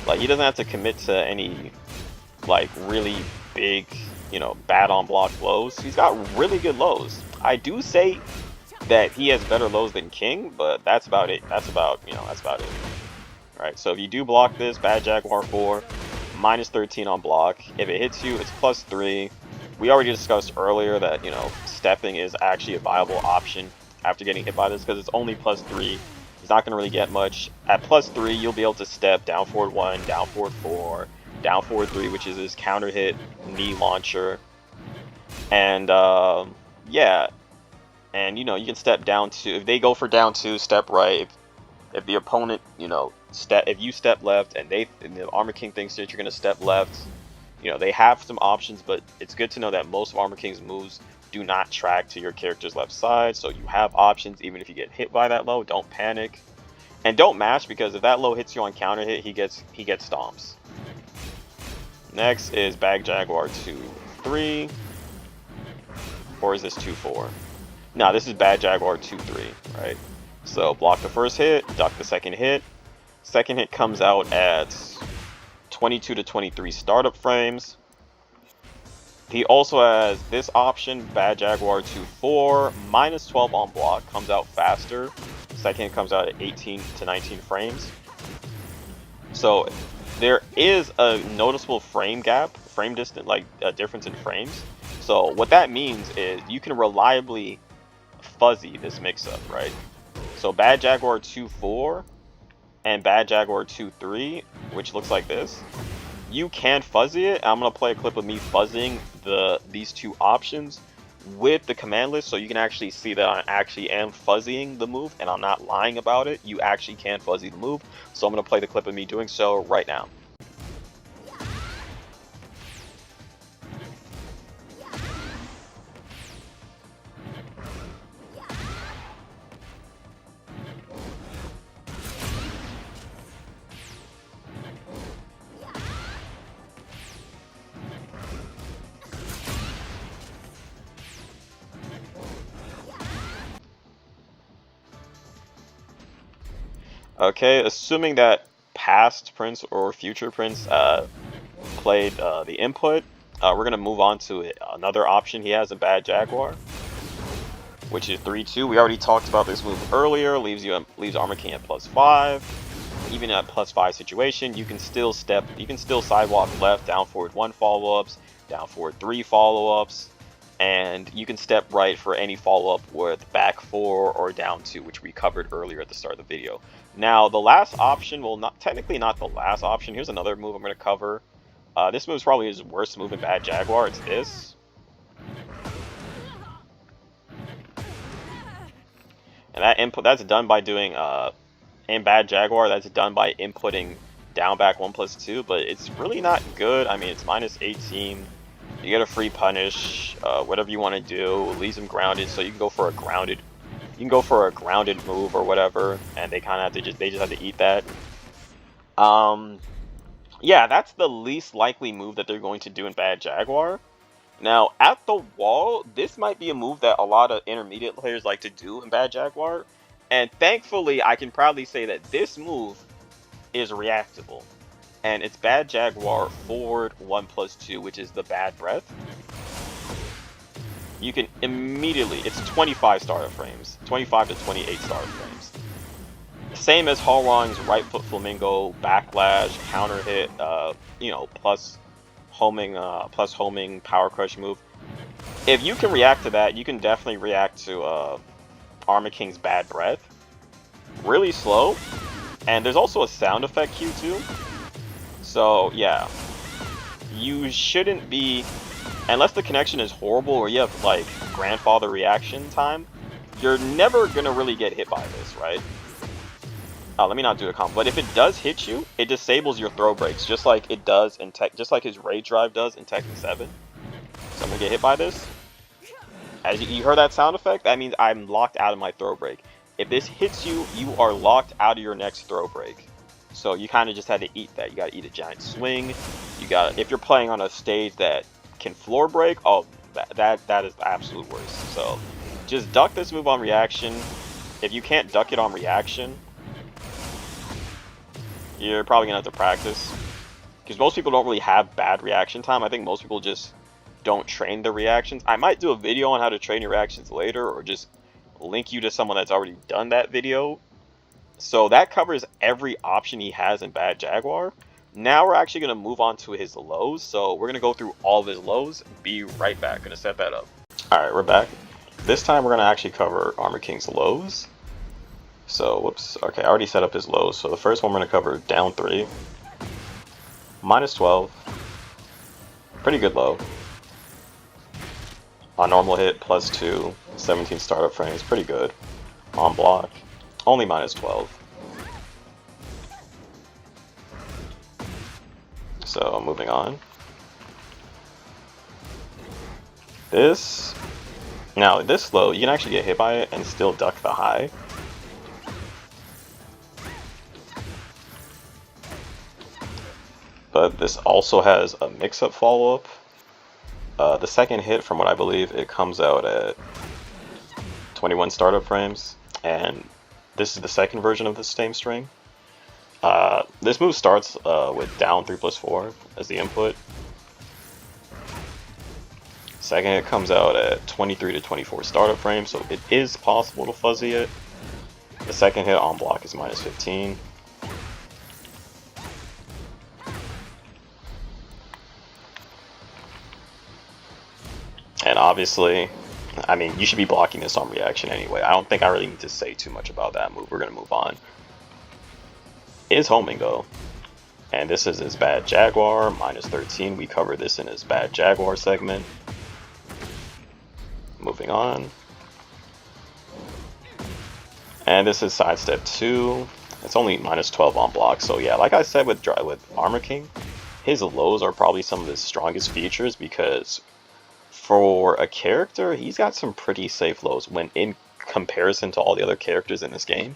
Like, he doesn't have to commit to any like really big, you know, bad on block lows. He's got really good lows. I do say that he has better lows than King, but that's about it. That's about it. Alright, so if you do block this, bad Jaguar 4, -13 on block. If it hits you, it's +3. We already discussed earlier that, you know, stepping is actually a viable option after getting hit by this because it's only +3. He's not going to really get much. At +3, you'll be able to step down forward 1, down forward 4, down forward 3, which is his counter hit knee launcher. And yeah, and you know, you can step down 2. If they go for down 2, step right. If the opponent, you know, if you step left and the Armor King thinks that you're gonna step left, you know, they have some options, but it's good to know that most of Armor King's moves do not track to your character's left side, so you have options even if you get hit by that low. Don't panic. And don't mash, because if that low hits you on counter hit, he gets stomps. Next is Bag Jaguar 2-3. Or is this 2-4? No, this is Bad Jaguar 2-3, right? So block the first hit, duck the second hit. Second hit comes out at 22 to 23 startup frames. He also has this option, Bad Jaguar 2-4, minus 12 on block, comes out faster. Second hit comes out at 18 to 19 frames. So there is a noticeable frame gap, frame distance, like a difference in frames. So what that means is you can reliably fuzzy this mix-up, right? So Bad Jaguar 2-4 and Bad Jaguar 2-3, which looks like this, you can fuzzy it. I'm gonna play a clip of me fuzzying these two options with the command list, so you can actually see that I actually am fuzzying the move and I'm not lying about it. You actually can fuzzy the move, so I'm gonna play the clip of me doing so right now. Okay, assuming that past Prince or future Prince played the input, we're gonna move on to another option he has in Bad Jaguar, which is 3-2. We already talked about this move earlier. Leaves Armor King at +5. Even at +5 situation, you can still sidewalk left, down forward 1 follow-ups, down forward 3 follow-ups, and you can step right for any follow-up with back 4 or down 2, which we covered earlier at the start of the video. Now, the last option, well, technically not the last option. Here's another move I'm going to cover. This move is probably his worst move in Bad Jaguar. It's this. And that input, that's done by doing, in Bad Jaguar, that's done by inputting down back 1+2, but it's really not good. I mean, it's -18. You get a free punish, whatever you want to do, leaves him grounded, so you can go for a grounded move or whatever, and they kind of have to just have to eat that. Yeah, that's the least likely move that they're going to do in Bad Jaguar. Now, at the wall, this might be a move that a lot of intermediate players like to do in Bad Jaguar, and thankfully, I can proudly say that this move is reactable. And it's Bad Jaguar forward 1+2, which is the bad breath. You can immediately, it's 25 startup frames, 25 to 28 startup frames. Same as Halrong's right foot flamingo, backlash, counter hit, you know, plus homing power crush move. If you can react to that, you can definitely react to Armor King's bad breath. Really slow, and there's also a sound effect cue too. So yeah, you shouldn't be, unless the connection is horrible or you have like grandfather reaction time, you're never gonna really get hit by this, right? Let me not do a combo, but if it does hit you, it disables your throw breaks, just like it does in just like his Rage Drive does in Tekken 7. So I'm gonna get hit by this. As you heard that sound effect, that means I'm locked out of my throw break. If this hits you, you are locked out of your next throw break. So you kind of just had to eat that. You got to eat a giant swing. You got, if you're playing on a stage that can floor break, oh, that is the absolute worst. So just duck this move on reaction. If you can't duck it on reaction, you're probably gonna have to practice, because most people don't really have bad reaction time. I think most people just don't train their reactions. I might do a video on how to train your reactions later, or just link you to someone that's already done that video. So that covers every option he has in Bad Jaguar. Now we're actually going to move on to his lows. So we're going to go through all of his lows. Be right back. Going to set that up. Alright, we're back. This time we're going to actually cover Armor King's lows. So, whoops. Okay, I already set up his lows. So the first one we're going to cover down 3. -12. Pretty good low. On normal hit, +2, 17 startup frames, pretty good. On block, only -12. So moving on. Now this low, you can actually get hit by it and still duck the high. But this also has a mix-up follow-up. The second hit, from what I believe, it comes out at 21 startup frames, and this is the second version of the same string. This move starts with down 3+4 as the input. Second hit comes out at 23 to 24 startup frames, so it is possible to fuzzy it. The second hit on block is -15. And obviously, I mean, you should be blocking this on reaction anyway. I don't think I really need to say too much about that move. We're going to move on. Is homing though. And this is his bad Jaguar, -13. We covered this in his bad Jaguar segment. Moving on. And this is sidestep 2. It's only -12 on block. So yeah, like I said with ARMORKING, his lows are probably some of his strongest features, because for a character, he's got some pretty safe lows when in comparison to all the other characters in this game.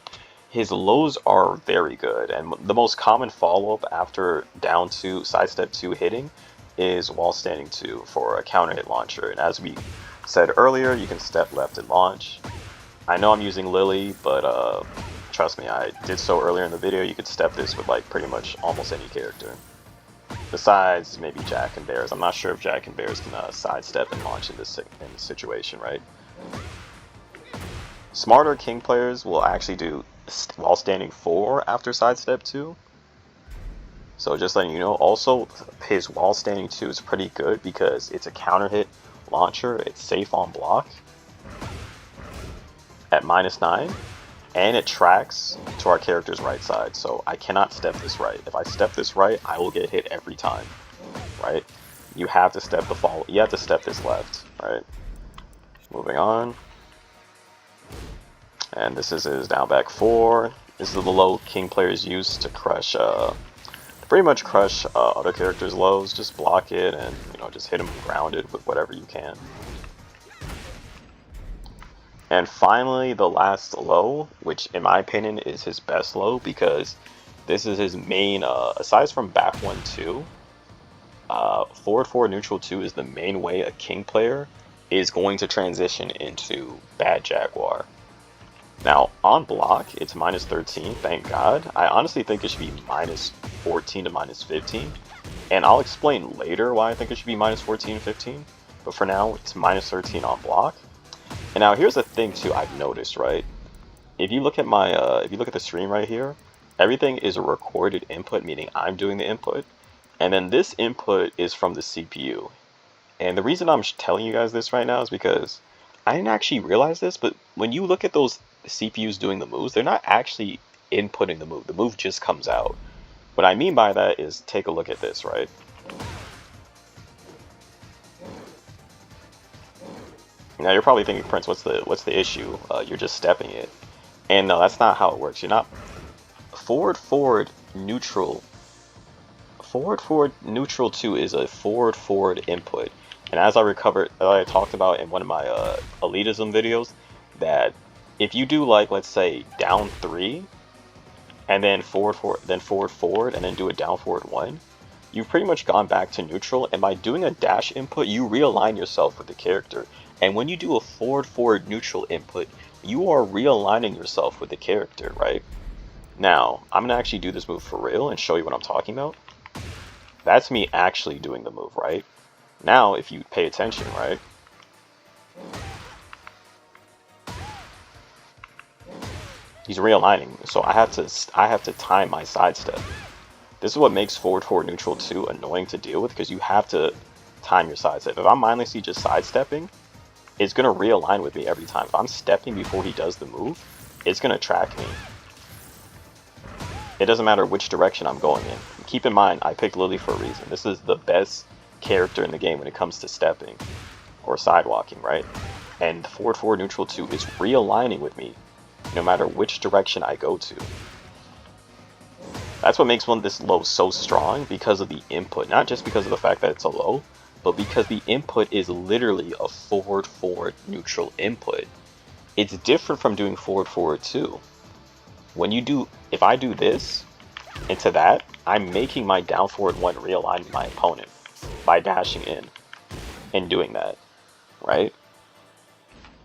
His lows are very good, and the most common follow-up after down 2, sidestep 2 hitting is wall standing 2 for a counter hit launcher. And as we said earlier, you can step left and launch. I know I'm using Lily, but trust me, I did so earlier in the video. You could step this with like pretty much almost any character. Besides maybe Jack and Bears. I'm not sure if Jack and Bears can sidestep and launch in this situation, right? Smarter King players will actually do wall standing 4 after sidestep 2. So just letting you know. Also, his wall standing 2 is pretty good because it's a counter hit launcher. It's safe on block at -9. And it tracks to our character's right side, so I cannot step this right. If I step this right, I will get hit every time, right? You have to step you have to step this left, right? Moving on. And this is his down back 4. This is the low King players use to crush, pretty much crush other characters' lows. Just block it and, you know, just hit them grounded with whatever you can. And finally, the last low, which in my opinion is his best low, because this is his main, aside from back 1-2, forward neutral 2 is the main way a King player is going to transition into bad Jaguar. Now, on block, it's -13, thank God. I honestly think it should be -14 to -15, and I'll explain later why I think it should be -14 and 15, but for now, it's -13 on block. And now here's the thing too I've noticed, right? If you look at my, if you look at the stream right here, everything is a recorded input, meaning I'm doing the input. And then this input is from the CPU. And the reason I'm telling you guys this right now is because I didn't actually realize this, but when you look at those CPUs doing the moves, they're not actually inputting the move. The move just comes out. What I mean by that is, take a look at this, right? Now you're probably thinking, Prince, what's the issue? You're just stepping it. And no, that's not how it works. You're not forward neutral. Forward neutral 2 is a forward input. And as I talked about in one of my elitism videos, that if you do, like, let's say down 3 and then forward, and then do a down forward 1, you've pretty much gone back to neutral, and by doing a dash input, you realign yourself with the character. And when you do a forward neutral input, you are realigning yourself with the character, right? Now, I'm gonna actually do this move for real and show you what I'm talking about. That's me actually doing the move, right? Now, if you pay attention, right? He's realigning, so I have to time my sidestep. This is what makes forward neutral 2 annoying to deal with, because you have to time your sidestep. If I'm mindlessly just sidestepping, it's going to realign with me every time. If I'm stepping before he does the move, it's going to track me. It doesn't matter which direction I'm going in. Keep in mind, I picked Lily for a reason. This is the best character in the game when it comes to stepping. or sidewalking, right? And forward forward neutral 2 is realigning with me no matter which direction I go to. That's what makes this low so strong, because of the input, not just because of the fact that it's a low, but because the input is literally a forward forward neutral input. It's different from doing forward forward 2. If I do this into that, I'm making my down forward 1 realign with my opponent by dashing in and doing that, right?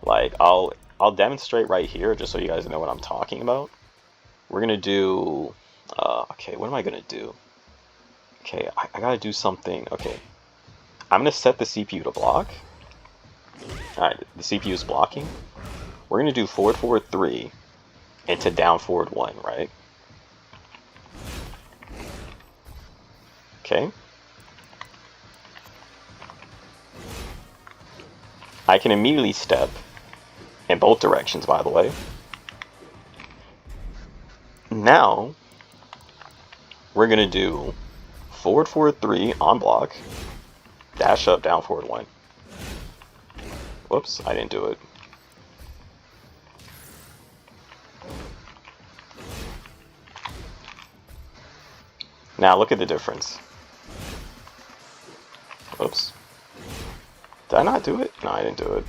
Like, I'll demonstrate right here just so you guys know what I'm talking about. We're gonna do, okay, what am I gonna do? Okay, I gotta do something. Okay, I'm gonna set the CPU to block. Alright, the CPU is blocking. We're gonna do forward forward 3 into down forward 1, right? Okay. I can immediately step in both directions, by the way. Now, we're gonna do forward forward 3 on block, dash up, down forward 1. Whoops, I didn't do it. Now look at the difference. Whoops. Did I not do it? No, I didn't do it.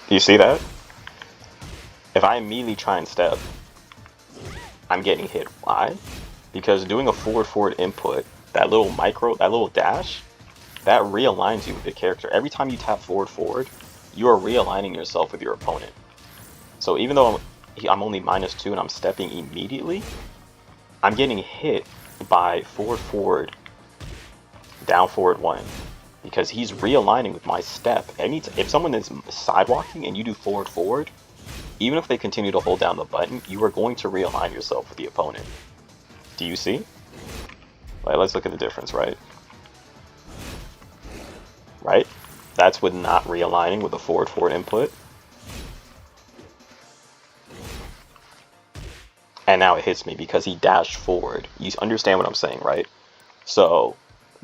Do you see that? If I immediately try and step, I'm getting hit. Why? Because doing a forward forward input, that little dash, that realigns you with the character. Every time you tap forward forward, you are realigning yourself with your opponent. So even though I'm only -2 and I'm stepping immediately, I'm getting hit by forward forward, down forward 1, because he's realigning with my step. If someone is sidewalking and you do forward forward, even if they continue to hold down the button, you are going to realign yourself with the opponent. Do you see? Like, let's look at the difference, right? Right? That's with not realigning with the forward forward input. And now it hits me because he dashed forward. You understand what I'm saying, right? So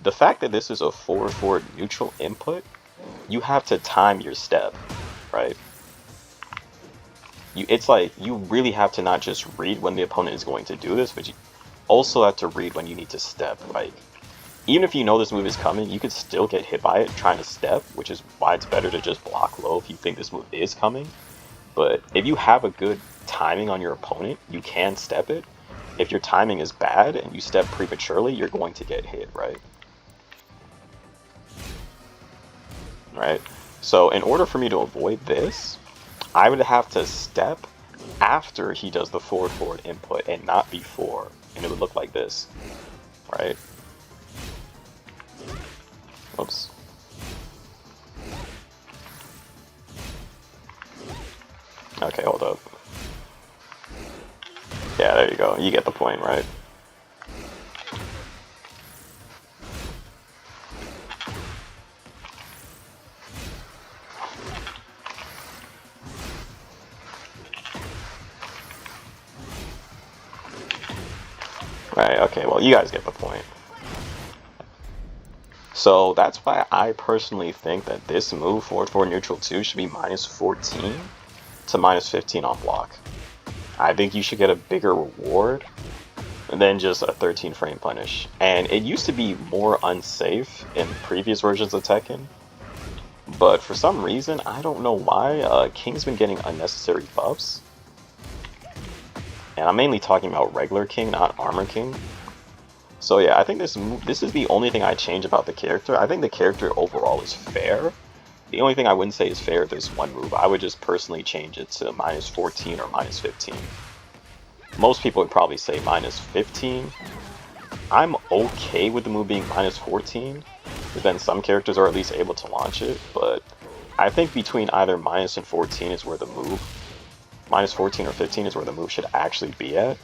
the fact that this is a forward forward neutral input, you have to time your step, right? It's like you really have to not just read when the opponent is going to do this, but you also have to read when you need to step. Like, even if you know this move is coming, you could still get hit by it trying to step, which is why it's better to just block low if you think this move is coming. But if you have a good timing on your opponent, you can step it. If your timing is bad and you step prematurely, you're going to get hit, right? Right? So in order for me to avoid this, I would have to step after he does the forward forward input and not before. And it would look like this, right? Oops. Okay, hold up. Yeah, there you go. You get the point, right? Right, okay, well, you guys get the point. So that's why I personally think that this move, forward forward neutral 2, should be -14 to -15 on block. I think you should get a bigger reward than just a 13 frame punish. And it used to be more unsafe in previous versions of Tekken, but for some reason, I don't know why, King's been getting unnecessary buffs. And I'm mainly talking about regular King, not Armor King. So yeah, I think this is the only thing I change about the character. I think the character overall is fair. The only thing I wouldn't say is fair if there's one move. I would just personally change it to -14 or -15. Most people would probably say -15. I'm okay with the move being -14, because then some characters are at least able to launch it, but I think between either -14 is where the move, -14 or 15 is where the move should actually be at.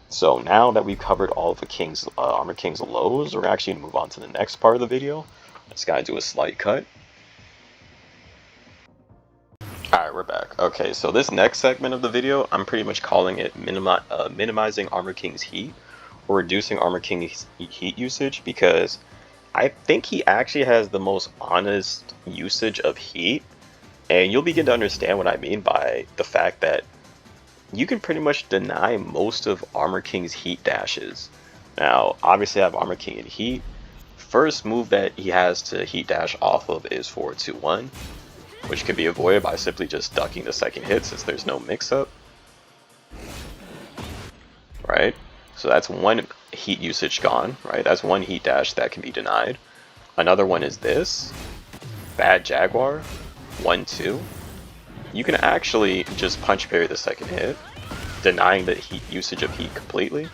So now that we've covered all of the King's, Armor King's lows, we're actually going to move on to the next part of the video. Just gotta do a slight cut. Alright, we're back. Okay, so this next segment of the video, I'm pretty much calling it minimizing Armor King's heat, or reducing Armor King's heat usage, because I think he actually has the most honest usage of heat, and you'll begin to understand what I mean by the fact that you can pretty much deny most of Armor King's heat dashes. Now, obviously I have Armor King in heat. First move that he has to heat dash off of is 4-2-1. Which can be avoided by simply just ducking the second hit since there's no mix-up. Right? So that's one heat usage gone, right? That's one heat dash that can be denied. Another one is this. Bad Jaguar. 1-2. You can actually just punch parry the second hit, denying the heat usage of heat completely.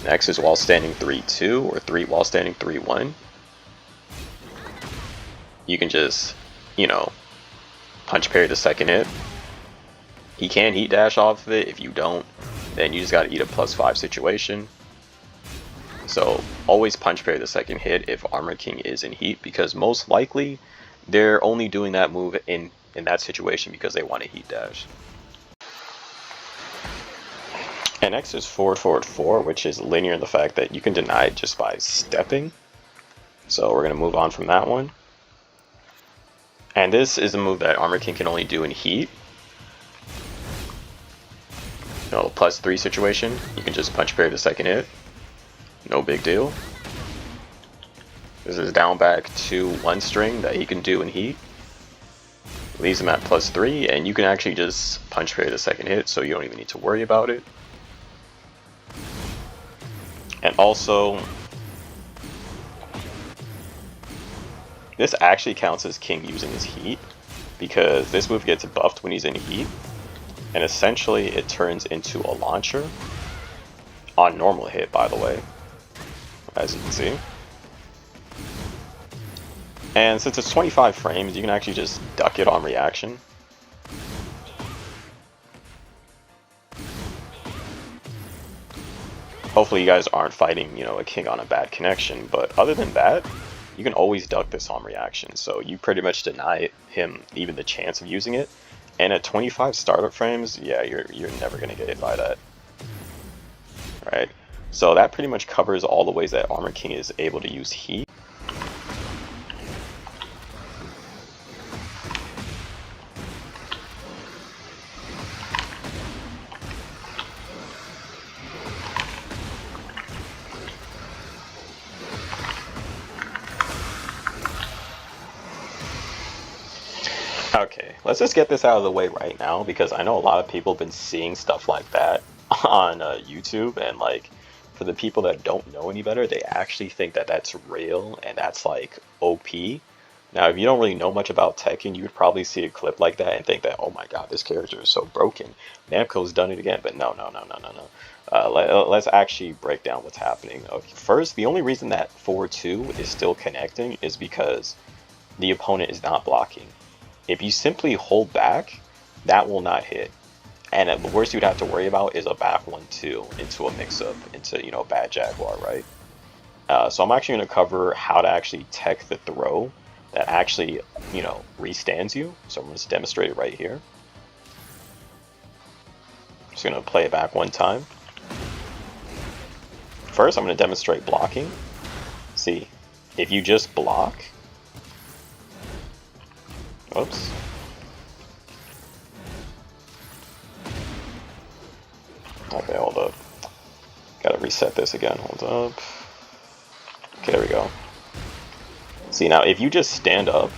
Next is while standing 3-2 or while standing 3-1. You can just, punch parry the second hit. He can heat dash off of it. If you don't, then you just gotta eat a +5 situation. So always punch parry the second hit if Armor King is in heat, because most likely they're only doing that move in that situation because they want to heat dash. And next is forward, forward, 4, which is linear in the fact that you can deny it just by stepping. So we're going to move on from that one. And this is a move that Armor King can only do in heat. +3 situation. You can just punch parry the second hit. No big deal. This is down back to 1 string that he can do in heat. Leaves him at +3, and you can actually just punch parry the second hit, so you don't even need to worry about it. And also, this actually counts as King using his heat, because this move gets buffed when he's in heat, and essentially it turns into a launcher, on normal hit by the way, as you can see. And since it's 25 frames, you can actually just duck it on reaction. Hopefully you guys aren't fighting, a King on a bad connection, but other than that, you can always duck this on reaction, so you pretty much deny him even the chance of using it. And at 25 startup frames, yeah, you're never going to get hit by that. Right? So that pretty much covers all the ways that Armor King is able to use heat. Okay, let's just get this out of the way right now, because I know a lot of people have been seeing stuff like that on YouTube, and like, for the people that don't know any better, they actually think that that's real and that's like OP. Now, if you don't really know much about Tekken, you would probably see a clip like that and think that, oh my god, this character is so broken. Namco's done it again, but no. Let's actually break down what's happening. Okay, first, the only reason that 4-2 is still connecting is because the opponent is not blocking. If you simply hold back, that will not hit. And the worst you'd have to worry about is a back 1-2 into a mix-up, into, bad Jaguar, right? So I'm actually going to cover how to actually tech the throw that actually, restands you. So I'm going to demonstrate it right here. Just going to play it back one time. First, I'm going to demonstrate blocking. See, if you just block, oops. Okay, hold up. Gotta reset this again. Hold up. Okay, there we go. See, now if you just stand up,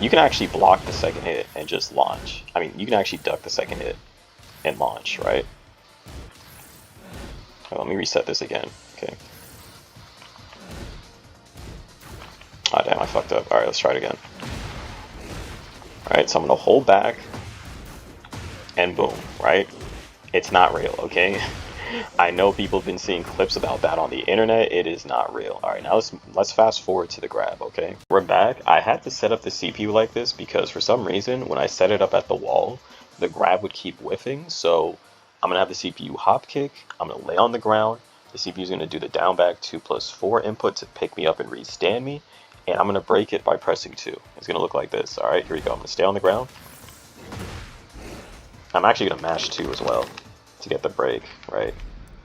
you can actually block the second hit and just launch. I mean, you can actually duck the second hit and launch, right? Oh, let me reset this again. Okay. Oh, damn, I fucked up. Alright, let's try it again. Alright, so I'm going to hold back, and boom, right? It's not real, okay? I know people have been seeing clips about that on the internet. It is not real. Alright, now let's fast forward to the grab, okay? We're back. I had to set up the CPU like this because for some reason, when I set it up at the wall, the grab would keep whiffing, so I'm going to have the CPU hop kick, I'm going to lay on the ground, The CPU is going to do the down back 2+4 input to pick me up and restand me, and I'm going to break it by pressing 2. It's going to look like this. Alright, here we go. I'm going to stay on the ground. I'm actually going to mash 2 as well to get the break, right?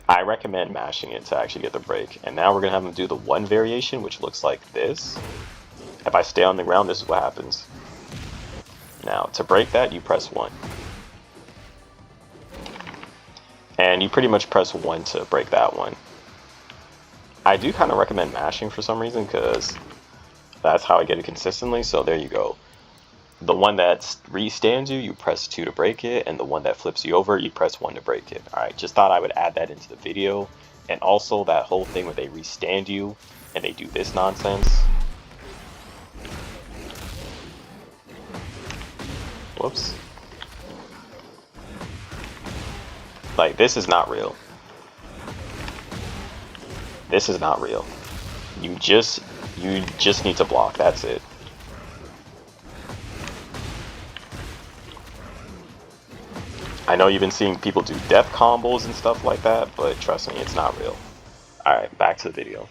I recommend mashing it to actually get the break. And now we're going to have him do the 1 variation, which looks like this. If I stay on the ground, this is what happens. Now, to break that, you press 1. And you pretty much press 1 to break that one. I do kind of recommend mashing for some reason, because that's how I get it consistently, so there you go. The one that restands you, you press 2 to break it, and the one that flips you over, you press 1 to break it. Alright, just thought I would add that into the video. And also that whole thing where they restand you, and they do this nonsense. Whoops. Like, this is not real. This is not real. You just need to block, that's it. I know you've been seeing people do death combos and stuff like that, but trust me, it's not real. Alright, back to the video.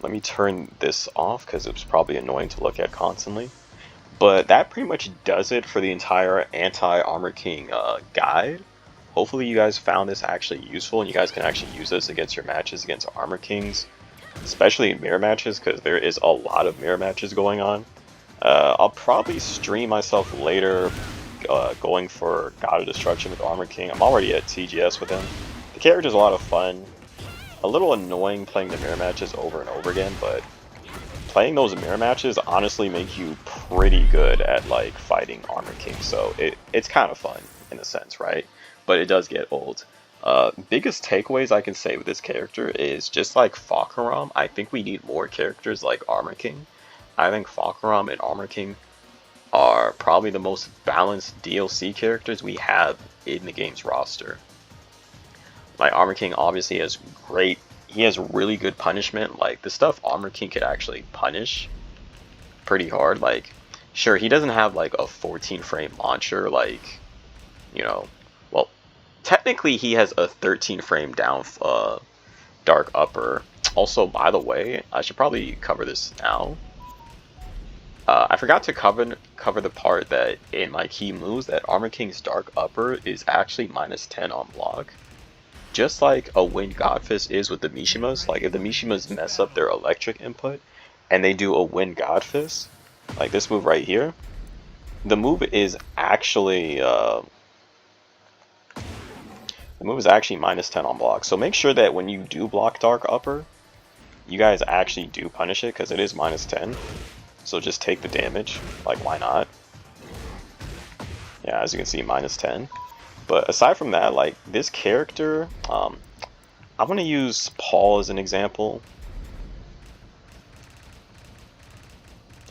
Let me turn this off because it's probably annoying to look at constantly. But that pretty much does it for the entire anti-Armor King guide. Hopefully you guys found this actually useful and you guys can actually use this against your matches against Armor Kings. Especially mirror matches, because there is a lot of mirror matches going on. I'll probably stream myself later going for God of Destruction with Armor King. I'm already at TGS with him. The character's a lot of fun. A little annoying playing the mirror matches over and over again, but playing those mirror matches honestly make you pretty good at like fighting Armor King, so it's kind of fun in a sense, right? But it does get old. Biggest takeaways I can say with this character is just like Fahkumram, I think we need more characters like Armor King. I think Fahkumram and Armor King are probably the most balanced DLC characters we have in the game's roster. Like, Armor King obviously has he has really good punishment. Like, the stuff Armor King could actually punish pretty hard. Like, sure, he doesn't have like a 14 frame launcher, like, you know, well, technically he has a 13 frame down dark upper. Also, by the way, I should probably cover this now. I forgot to cover the part that in my key moves that Armor King's dark upper is actually -10 on block. Just like a Wind Godfist is with the Mishimas. Like, if the Mishimas mess up their electric input and they do a Wind Godfist, like this move right here, the move is actually -10 on block. So make sure that when you do block dark upper, you guys actually do punish it, because it is -10. So just take the damage. Like, why not? Yeah, as you can see, -10. But aside from that, like, this character, I'm going to use Paul as an example.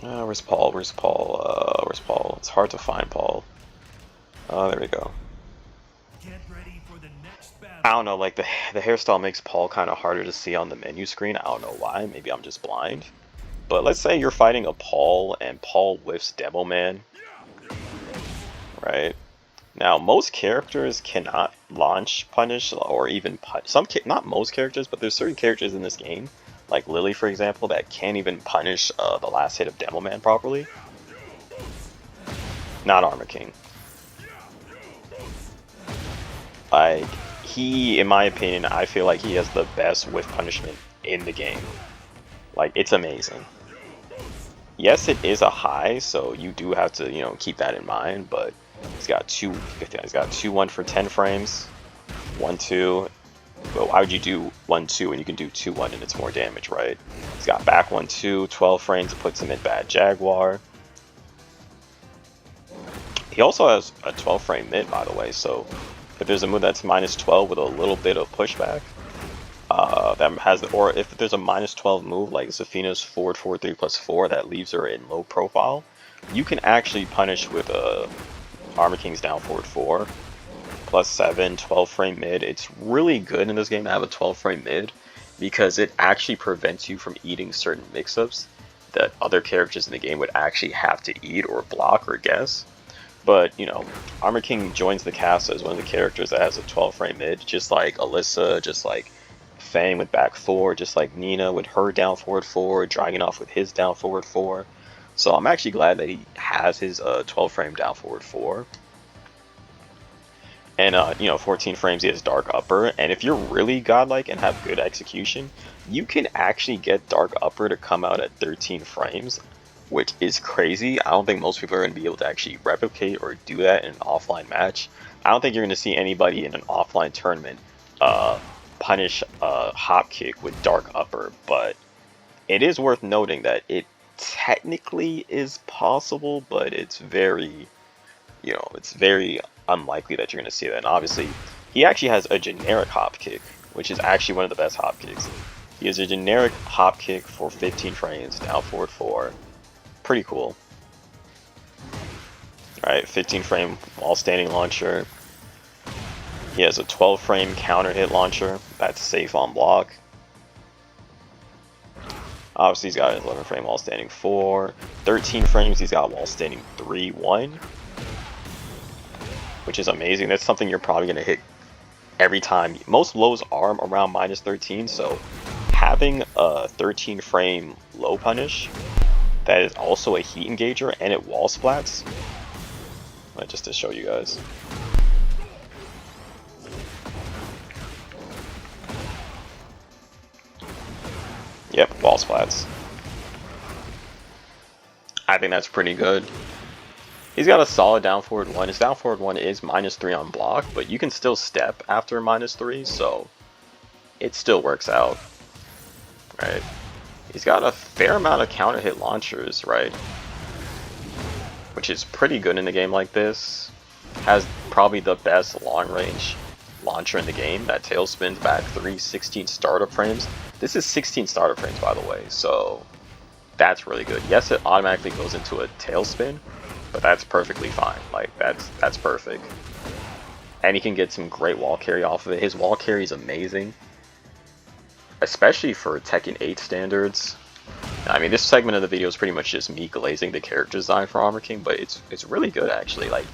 Where's Paul? Where's Paul? Where's Paul? It's hard to find Paul. There we go. I don't know, like, the hairstyle makes Paul kind of harder to see on the menu screen. I don't know why. Maybe I'm just blind. But let's say you're fighting a Paul and Paul whiffs Demo Man. Right? Now, most characters cannot launch punish or even punish. Not most characters, but there's certain characters in this game, like Lily, for example, that can't even punish the last hit of Demo Man properly. Not Armor King. Like, in my opinion, I feel like he has the best whiff punishment in the game. Like, it's amazing. Yes, it is a high, so you do have to, you know, keep that in mind, but he's got 2-1 for 10 frames, 1-2. But why would you do 1-2 when you can do 2-1 and it's more damage, right? He's got back 1-2, 12 frames, puts him in bad Jaguar. He also has a 12 frame mid, by the way, so if there's a move that's -12 with a little bit of pushback, or if there's a -12 move like Zafina's forward 4-3+4 that leaves her in low profile, you can actually punish with Armor King's down forward 4, +7, 12 frame mid. It's really good in this game to have a 12 frame mid, because it actually prevents you from eating certain mix-ups that other characters in the game would actually have to eat or block or guess. But, you know, Armor King joins the cast as one of the characters that has a 12 frame mid, just like Alyssa, just like Fang with back 4, just like Nina with her down forward 4, Dragunov with his down forward 4. So I'm actually glad that he has his 12 frame down forward 4. And, you know, 14 frames he has Dark Upper. And if you're really godlike and have good execution, you can actually get Dark Upper to come out at 13 frames, which is crazy. I don't think most people are going to be able to actually replicate or do that in an offline match. I don't think you're going to see anybody in an offline tournament punish a hop kick with Dark Upper, but it is worth noting that it technically is possible, but it's very, you know, it's very unlikely that you're going to see that. And obviously, he actually has a generic hop kick, which is actually one of the best hop kicks. He has a generic hop kick for 15 frames, down forward 4. Pretty cool. Alright, 15 frame while standing launcher. He has a 12 frame counter hit launcher. That's safe on block. Obviously, he's got 11 frame while standing 4. 13 frames, he's got while standing 3-1. Which is amazing. That's something you're probably going to hit every time. Most lows are around -13, so having a 13 frame low punish that is also a heat engager and it wall splats, just to show you guys. Yep, wall splats. I think that's pretty good. He's got a solid down forward 1. His down forward 1 is -3 on block, but you can still step after -3, so it still works out. Right? He's got a fair amount of counter hit launchers, right? Which is pretty good in a game like this. Has probably the best long range launcher in the game. That tail spins back 3, 16 startup frames. This is 16 startup frames, by the way, so that's really good. Yes, it automatically goes into a tailspin, but that's perfectly fine. Like, that's perfect. And he can get some great wall carry off of it. His wall carry is amazing, especially for Tekken 8 standards. I mean, this segment of the video is pretty much just me glazing the character design for Armor King, but it's really good, actually. Like,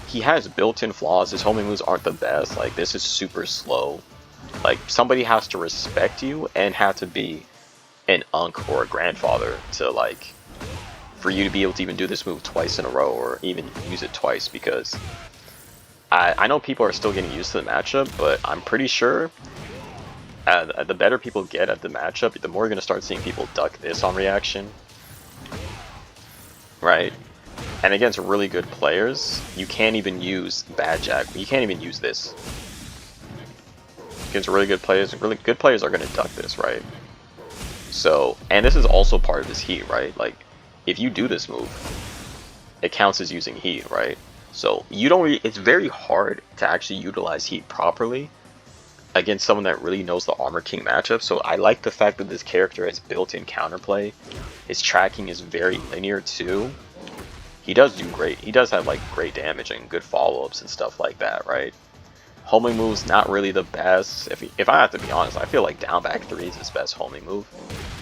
he has built-in flaws. His homing moves aren't the best. Like, this is super slow. Like, somebody has to respect you and have to be an unk or a grandfather to, like, for you to be able to even do this move twice in a row or even use it twice, because I know people are still getting used to the matchup, but I'm pretty sure the better people get at the matchup, the more you're going to start seeing people duck this on reaction. Right? And against really good players, you can't even use bad Jag. You can't even use this. Against really good players are going to duck this, right? So, and this is also part of his heat, right? Like, if you do this move, it counts as using heat, right? So you don't really, it's very hard to actually utilize heat properly against someone that really knows the Armor King matchup. So I like the fact that this character has built-in counterplay. His tracking is very linear too. He does do great. He does have like great damage and good follow-ups and stuff like that, right? Homing move's not really the best. If I have to be honest, I feel like down back 3 is his best homing move,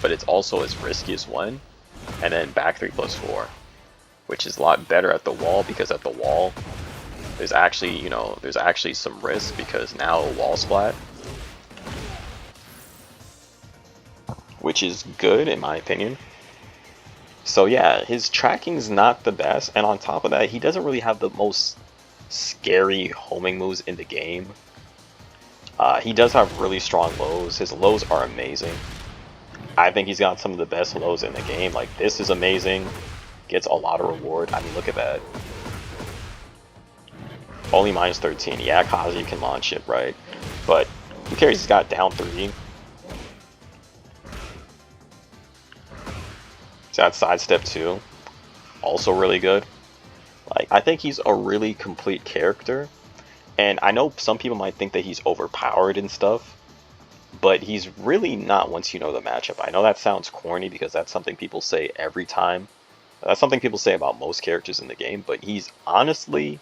but it's also his riskiest one. And then back 3+4, which is a lot better at the wall, because at the wall there's actually, you know, there's actually some risk, because now a wall splat, which is good in my opinion. So yeah, his tracking's not the best, and on top of that, he doesn't really have the most scary homing moves in the game. He does have really strong lows. His lows are amazing. I think he's got some of the best lows in the game. Like, this is amazing. Gets a lot of reward. I mean, look at that. Only -13. Yeah, Kazi can launch it, right? But who cares? He's got down 3. He's got sidestep 2. Also really good. Like, I think he's a really complete character. And I know some people might think that he's overpowered and stuff, but he's really not once you know the matchup. I know that sounds corny, because that's something people say every time. That's something people say about most characters in the game, but he's honestly,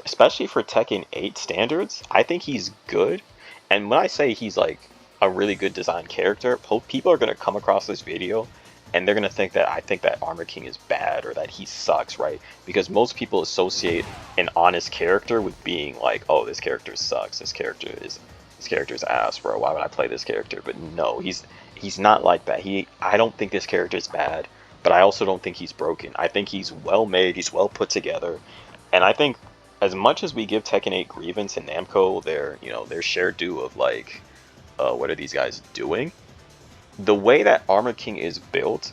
especially for Tekken 8 standards, I think he's good. And when I say he's like a really good designed character, people are going to come across this video and they're gonna think that I think that Armor King is bad or that he sucks, right? Because most people associate an honest character with being like, oh, this character sucks, this character's ass, bro. Why would I play this character? But no, he's not like that. I don't think this character is bad, but I also don't think he's broken. I think he's well made, he's well put together, and I think as much as we give Tekken 8 Grievance and Namco their share due of like, what are these guys doing? The way that Armor King is built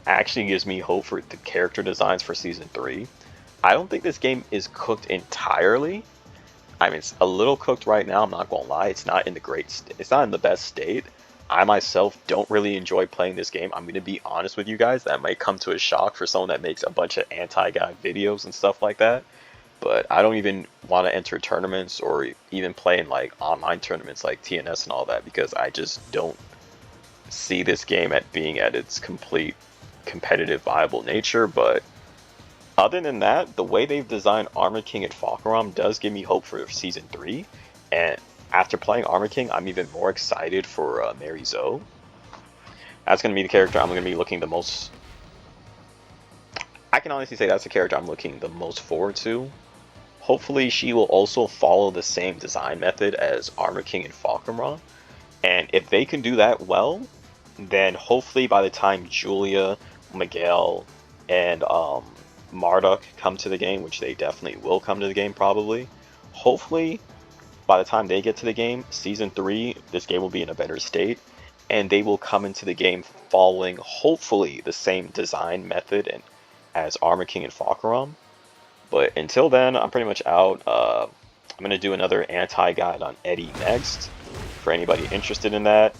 actually gives me hope for the character designs for Season 3. I don't think this game is cooked entirely. I mean, it's a little cooked right now, I'm not gonna lie. It's not in the best state. I myself don't really enjoy playing this game. I'm gonna be honest with you guys. That might come to a shock for someone that makes a bunch of anti-guide videos and stuff like that. But I don't even want to enter tournaments or even play in like online tournaments like TNS and all that, because I just don't see this game at being at its complete competitive viable nature. But other than that, the way they've designed Armor King and Falcarom does give me hope for Season 3. And after playing Armor King, I'm even more excited for Mary Zoe. That's going to be the character I'm going to be looking the most... I can honestly say that's the character I'm looking the most forward to. Hopefully she will also follow the same design method as Armor King and Falcarom. And if they can do that well, then hopefully by the time Julia, Miguel, and Marduk come to the game, which they definitely will come to the game probably, hopefully by the time they get to the game, Season 3, this game will be in a better state, and they will come into the game following hopefully the same design method as Armor King and Falcarom. But until then, I'm pretty much out. I'm going to do another anti-guide on Eddie next, for anybody interested in that.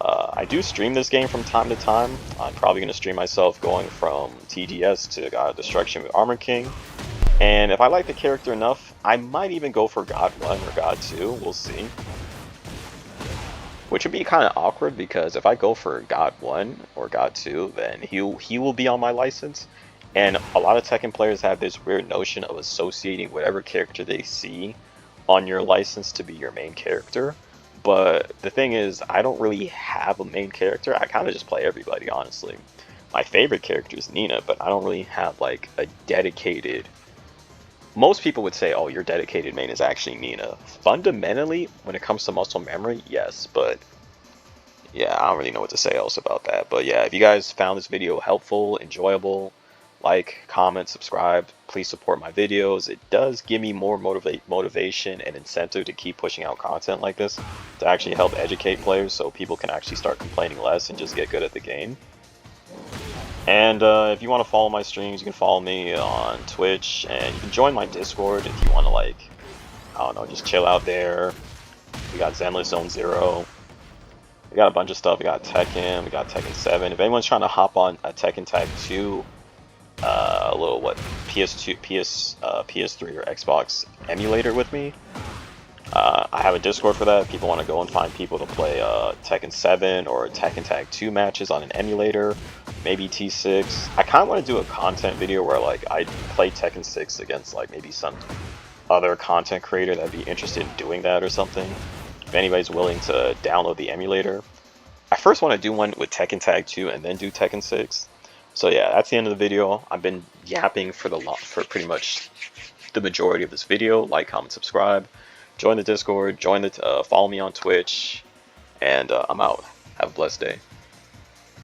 I do stream this game from time to time. I'm probably going to stream myself going from TDS to God of Destruction with Armor King. And if I like the character enough, I might even go for God 1 or God 2. We'll see. Which would be kind of awkward, because if I go for God 1 or God 2, then he will be on my license. And a lot of Tekken players have this weird notion of associating whatever character they see on your license to be your main character. But the thing is, I don't really have a main character. I kind of just play everybody, honestly. My favorite character is Nina, but I don't really have like a dedicated... Most people would say, oh, your dedicated main is actually Nina. Fundamentally, when it comes to muscle memory, yes, but yeah, I don't really know what to say else about that. But yeah, if you guys found this video helpful, enjoyable, like, comment, subscribe, please support my videos. It does give me more motivation and incentive to keep pushing out content like this, to actually help educate players so people can actually start complaining less and just get good at the game. And if you want to follow my streams, you can follow me on Twitch, and you can join my Discord if you want to, like, I don't know, just chill out there. We got Zenless Zone 0. We got a bunch of stuff. We got Tekken, we got Tekken 7. If anyone's trying to hop on a Tekken Tag 2, a little PS3 or Xbox emulator with me, I have a Discord for that. If people want to go and find people to play Tekken 7 or Tekken Tag 2 matches on an emulator, maybe T6. I kind of want to do a content video where like I play Tekken 6 against like maybe some other content creator that'd be interested in doing that or something. If anybody's willing to download the emulator. I first want to do one with Tekken Tag 2 and then do Tekken 6. So yeah, that's the end of the video. I've been yapping for pretty much the majority of this video. Like, comment, subscribe, join the Discord, follow me on Twitch, and I'm out. Have a blessed day.